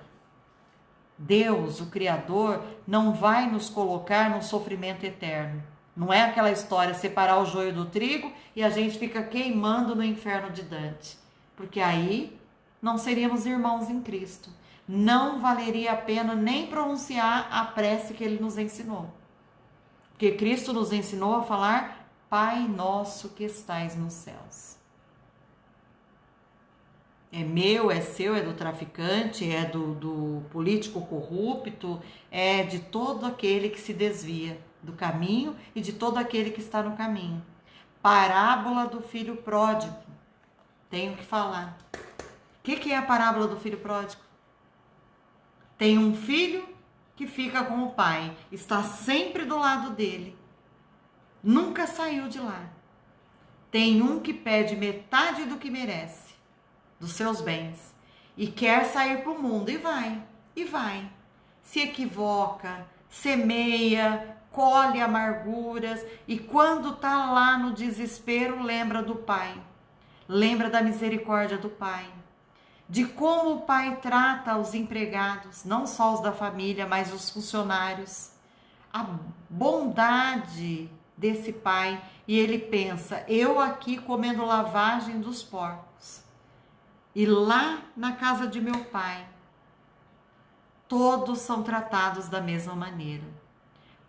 Speaker 1: Deus, o Criador, não vai nos colocar num sofrimento eterno. Não é aquela história separar o joio do trigo e a gente fica queimando no inferno de Dante. Porque aí não seríamos irmãos em Cristo. Não valeria a pena nem pronunciar a prece que ele nos ensinou. Porque Cristo nos ensinou a falar: Pai nosso que estais nos céus. É meu, é seu, é do traficante, é do político corrupto, é de todo aquele que se desvia do caminho e de todo aquele que está no caminho. Parábola do filho pródigo. Tenho que falar. O que é a parábola do filho pródigo? Tem um filho que fica com o pai, está sempre do lado dele, nunca saiu de lá. Tem um que pede metade do que merece, dos seus bens, e quer sair para o mundo, e vai. Se equivoca, semeia, colhe amarguras, e quando está lá no desespero, lembra do pai, lembra da misericórdia do pai, de como o pai trata os empregados, não só os da família, mas os funcionários, a bondade desse pai, e ele pensa: eu aqui comendo lavagem dos porcos, e lá na casa de meu pai, todos são tratados da mesma maneira.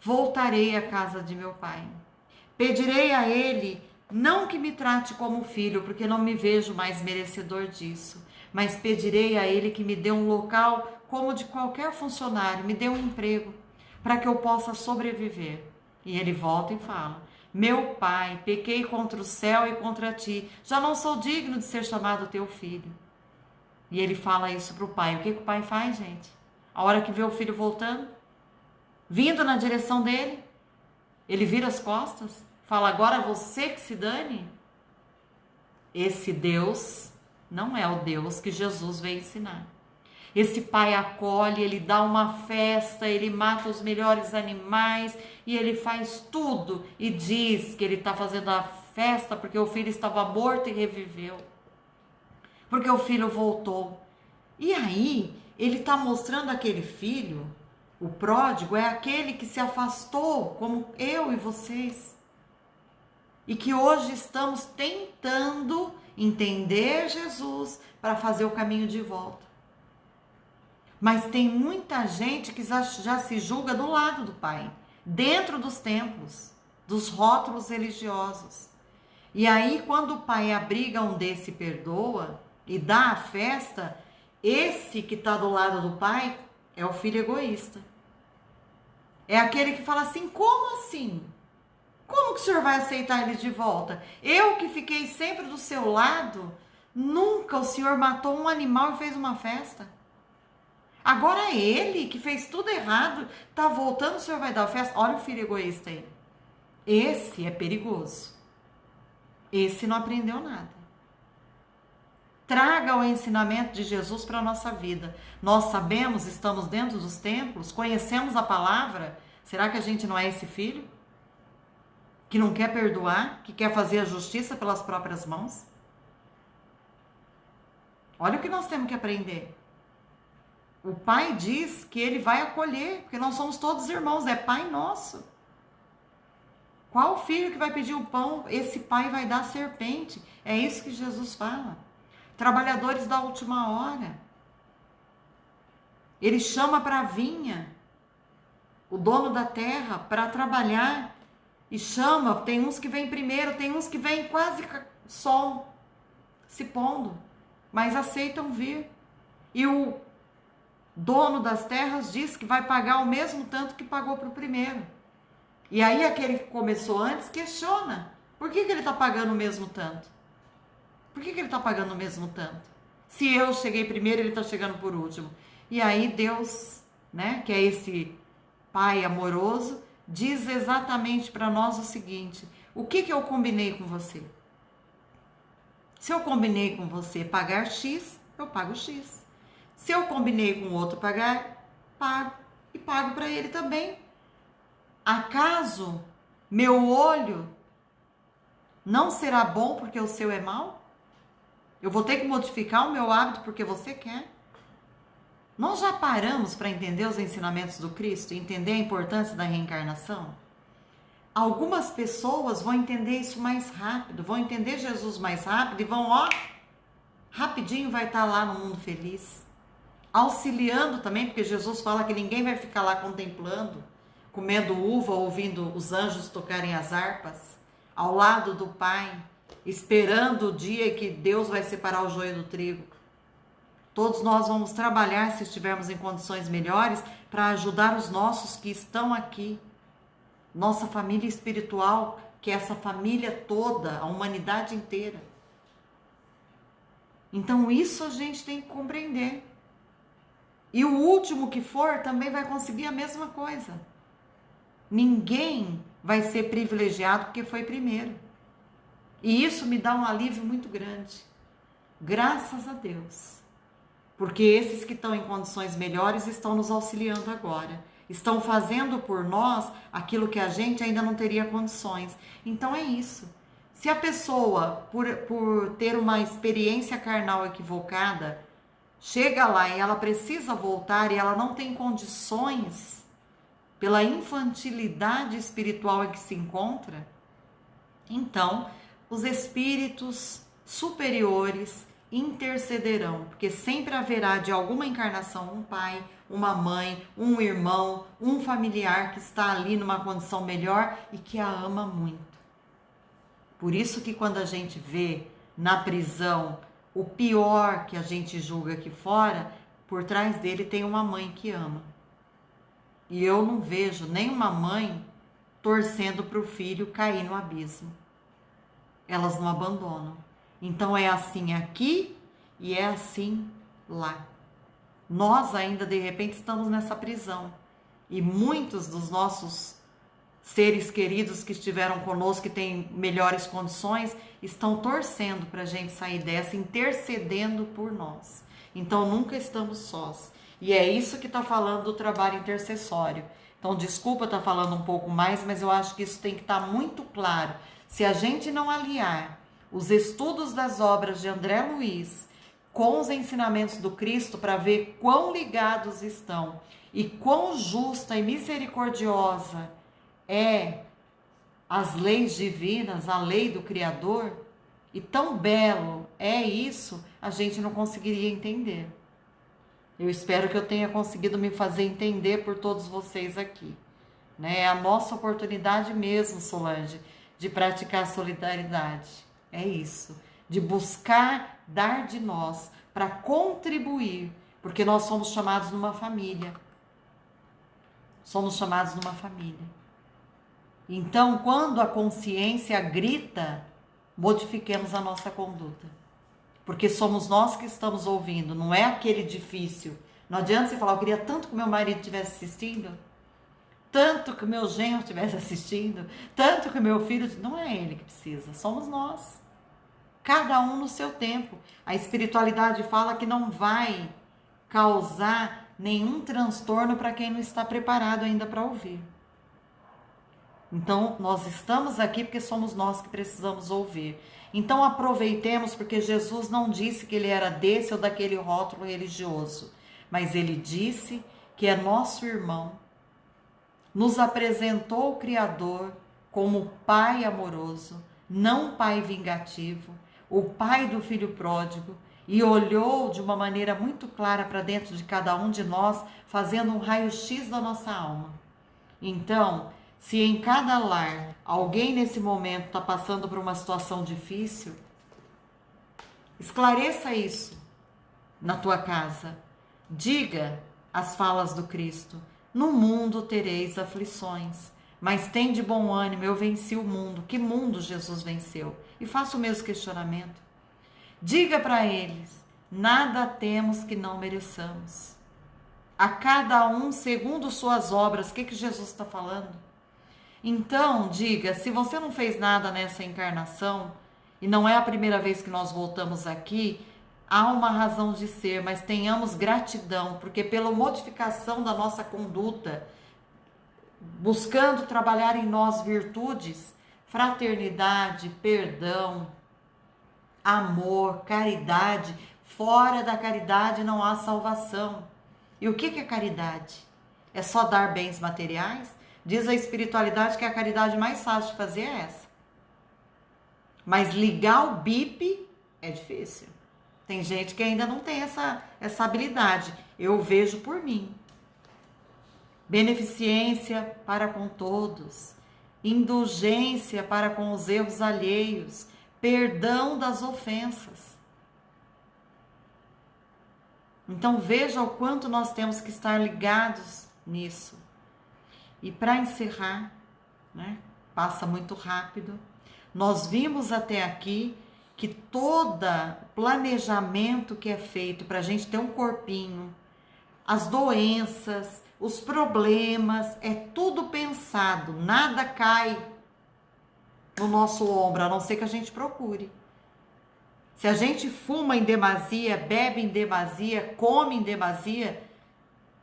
Speaker 1: Voltarei à casa de meu pai, pedirei a ele, não que me trate como filho, porque não me vejo mais merecedor disso, mas pedirei a ele que me dê um local como de qualquer funcionário, me dê um emprego, para que eu possa sobreviver. E ele volta e fala: meu pai, pequei contra o céu e contra ti, já não sou digno de ser chamado teu filho. E ele fala isso para o pai. O que o pai faz, gente? A hora que vê o filho voltando, vindo na direção dele, ele vira as costas, fala: agora você que se dane. Esse Deus não é o Deus que Jesus veio ensinar. Esse pai acolhe, ele dá uma festa, ele mata os melhores animais e ele faz tudo e diz que ele está fazendo a festa porque o filho estava morto e reviveu, porque o filho voltou. E aí ele está mostrando aquele filho, o pródigo, é aquele que se afastou, como eu e vocês, e que hoje estamos tentando entender Jesus para fazer o caminho de volta. Mas tem muita gente que já se julga do lado do pai, dentro dos templos, dos rótulos religiosos. E aí, quando o pai abriga um desse, perdoa e dá a festa, esse que está do lado do pai é o filho egoísta. É aquele que fala assim: como assim? Como que o senhor vai aceitar ele de volta? Eu que fiquei sempre do seu lado, nunca o senhor matou um animal e fez uma festa. Agora ele que fez tudo errado, tá voltando, o senhor vai dar a festa? Olha o filho egoísta aí. Esse é perigoso. Esse não aprendeu nada. Traga o ensinamento de Jesus para a nossa vida. Nós sabemos, estamos dentro dos templos, conhecemos a palavra. Será que a gente não é esse filho? Que não quer perdoar, que quer fazer a justiça pelas próprias mãos? Olha o que nós temos que aprender. O pai diz que ele vai acolher, porque nós somos todos irmãos, é pai nosso. Qual filho que vai pedir o pão? Esse pai vai dar serpente. É isso que Jesus fala. Trabalhadores da última hora. Ele chama para a vinha o dono da terra para trabalhar e chama. Tem uns que vêm primeiro, tem uns que vêm quase sol se pondo, mas aceitam vir. E o dono das terras diz que vai pagar o mesmo tanto que pagou para o primeiro. E aí aquele que começou antes questiona: por que ele está pagando o mesmo tanto? Por que ele está pagando o mesmo tanto? Se eu cheguei primeiro, ele está chegando por último. E aí Deus, né, que é esse pai amoroso, diz exatamente para nós o seguinte: o que eu combinei com você? Se eu combinei com você pagar X, eu pago X. Se eu combinei com o outro pagar, pago. E pago para ele também. Acaso meu olho não será bom porque o seu é mau? Eu vou ter que modificar o meu hábito porque você quer? Nós já paramos para entender os ensinamentos do Cristo, entender a importância da reencarnação? Algumas pessoas vão entender isso mais rápido, vão entender Jesus mais rápido e vão, rapidinho vai estar lá no mundo feliz. Auxiliando também, porque Jesus fala que ninguém vai ficar lá contemplando, comendo uva, ouvindo os anjos tocarem as harpas, ao lado do Pai, esperando o dia que Deus vai separar o joio do trigo. Todos nós vamos trabalhar, se estivermos em condições melhores, para ajudar os nossos que estão aqui. Nossa família espiritual, que é essa família toda, a humanidade inteira. Então isso a gente tem que compreender. E o último que for também vai conseguir a mesma coisa. Ninguém vai ser privilegiado porque foi primeiro. E isso me dá um alívio muito grande. Graças a Deus. Porque esses que estão em condições melhores estão nos auxiliando agora. Estão fazendo por nós aquilo que a gente ainda não teria condições. Então é isso. Se a pessoa, por ter uma experiência carnal equivocada, chega lá e ela precisa voltar e ela não tem condições, pela infantilidade espiritual em que se encontra, então os espíritos superiores intercederão, porque sempre haverá de alguma encarnação um pai, uma mãe, um irmão, um familiar que está ali numa condição melhor e que a ama muito. Por isso que quando a gente vê na prisão o pior que a gente julga aqui fora, por trás dele tem uma mãe que ama. E eu não vejo nenhuma mãe torcendo para o filho cair no abismo. Elas não abandonam. Então é assim aqui e é assim lá. Nós ainda de repente estamos nessa prisão. E muitos dos nossos seres queridos que estiveram conosco, que têm melhores condições, estão torcendo para a gente sair dessa, intercedendo por nós. Então nunca estamos sós. E é isso que está falando do trabalho intercessório. Então desculpa estar falando um pouco mais, mas eu acho que isso tem que estar muito claro. Se a gente não aliar os estudos das obras de André Luiz com os ensinamentos do Cristo para ver quão ligados estão e quão justa e misericordiosa é as leis divinas, a lei do Criador, e tão belo é isso, a gente não conseguiria entender. Eu espero que eu tenha conseguido me fazer entender por todos vocês aqui. Né? É a nossa oportunidade mesmo, Solange, de praticar solidariedade. É isso, de buscar dar de nós para contribuir, porque nós somos chamados numa família. Somos chamados numa família. Então, quando a consciência grita, modifiquemos a nossa conduta. Porque somos nós que estamos ouvindo, não é aquele difícil. Não adianta você falar, eu queria tanto que o meu marido estivesse assistindo, tanto que o meu genro estivesse assistindo, tanto que o meu filho... Não é ele que precisa, somos nós. Cada um no seu tempo. A espiritualidade fala que não vai causar nenhum transtorno para quem não está preparado ainda para ouvir. Então, nós estamos aqui porque somos nós que precisamos ouvir. Então, aproveitemos, porque Jesus não disse que ele era desse ou daquele rótulo religioso, mas ele disse que é nosso irmão. Nos apresentou o Criador como Pai amoroso, não Pai vingativo, o Pai do Filho pródigo, e olhou de uma maneira muito clara para dentro de cada um de nós, fazendo um raio-x da nossa alma. Então, se em cada lar alguém nesse momento está passando por uma situação difícil, esclareça isso na tua casa. Diga as falas do Cristo. No mundo tereis aflições, mas tem de bom ânimo, eu venci o mundo. Que mundo Jesus venceu? E faça o mesmo questionamento. Diga para eles, nada temos que não mereçamos. A cada um segundo suas obras. O que Jesus está falando? Então, diga, se você não fez nada nessa encarnação, e não é a primeira vez que nós voltamos aqui, há uma razão de ser, mas tenhamos gratidão, porque pela modificação da nossa conduta, buscando trabalhar em nós virtudes, fraternidade, perdão, amor, caridade. Fora da caridade não há salvação. E o que é caridade? É só dar bens materiais? Diz a espiritualidade que a caridade mais fácil de fazer é essa. Mas ligar o bip é difícil. Tem gente que ainda não tem essa habilidade. Eu vejo por mim. Beneficência para com todos. Indulgência para com os erros alheios. Perdão das ofensas. Então veja o quanto nós temos que estar ligados nisso. E para encerrar, né, passa muito rápido, nós vimos até aqui que todo planejamento que é feito para a gente ter um corpinho, as doenças, os problemas, é tudo pensado, nada cai no nosso ombro, a não ser que a gente procure. Se a gente fuma em demasia, bebe em demasia, come em demasia,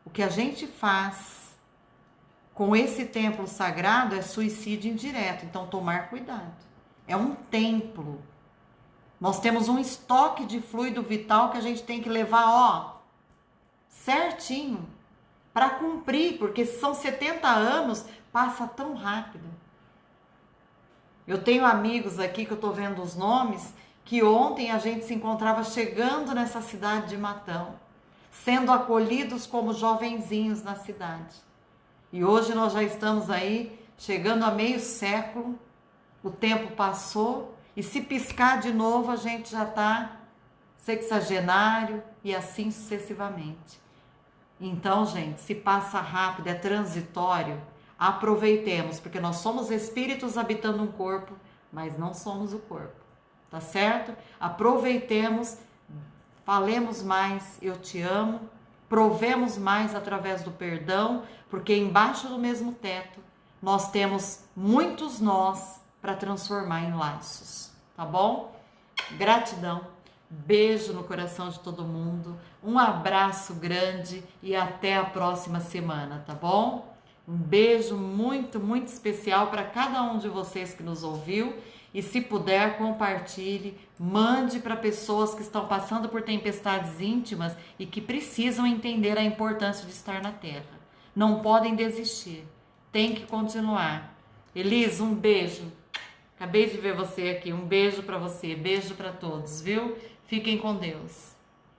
Speaker 1: o que a gente faz com esse templo sagrado é suicídio indireto. Então, tomar cuidado. É um templo. Nós temos um estoque de fluido vital que a gente tem que levar, ó, certinho, para cumprir, porque são 70 anos, passa tão rápido. Eu tenho amigos aqui que eu tô vendo os nomes, que ontem a gente se encontrava chegando nessa cidade de Matão, sendo acolhidos como jovenzinhos na cidade. E hoje nós já estamos aí, chegando a meio século, o tempo passou, e se piscar de novo a gente já está sexagenário e assim sucessivamente. Então, gente, se passa rápido, é transitório, aproveitemos, porque nós somos espíritos habitando um corpo, mas não somos o corpo, tá certo? Aproveitemos, falemos mais, eu te amo, provemos mais através do perdão, porque embaixo do mesmo teto nós temos muitos nós para transformar em laços, tá bom? Gratidão, beijo no coração de todo mundo, um abraço grande e até a próxima semana, tá bom? Um beijo muito, muito especial para cada um de vocês que nos ouviu. E se puder, compartilhe, mande para pessoas que estão passando por tempestades íntimas e que precisam entender a importância de estar na Terra. Não podem desistir, tem que continuar. Elis, um beijo. Acabei de ver você aqui, um beijo para você, beijo para todos, viu? Fiquem com Deus.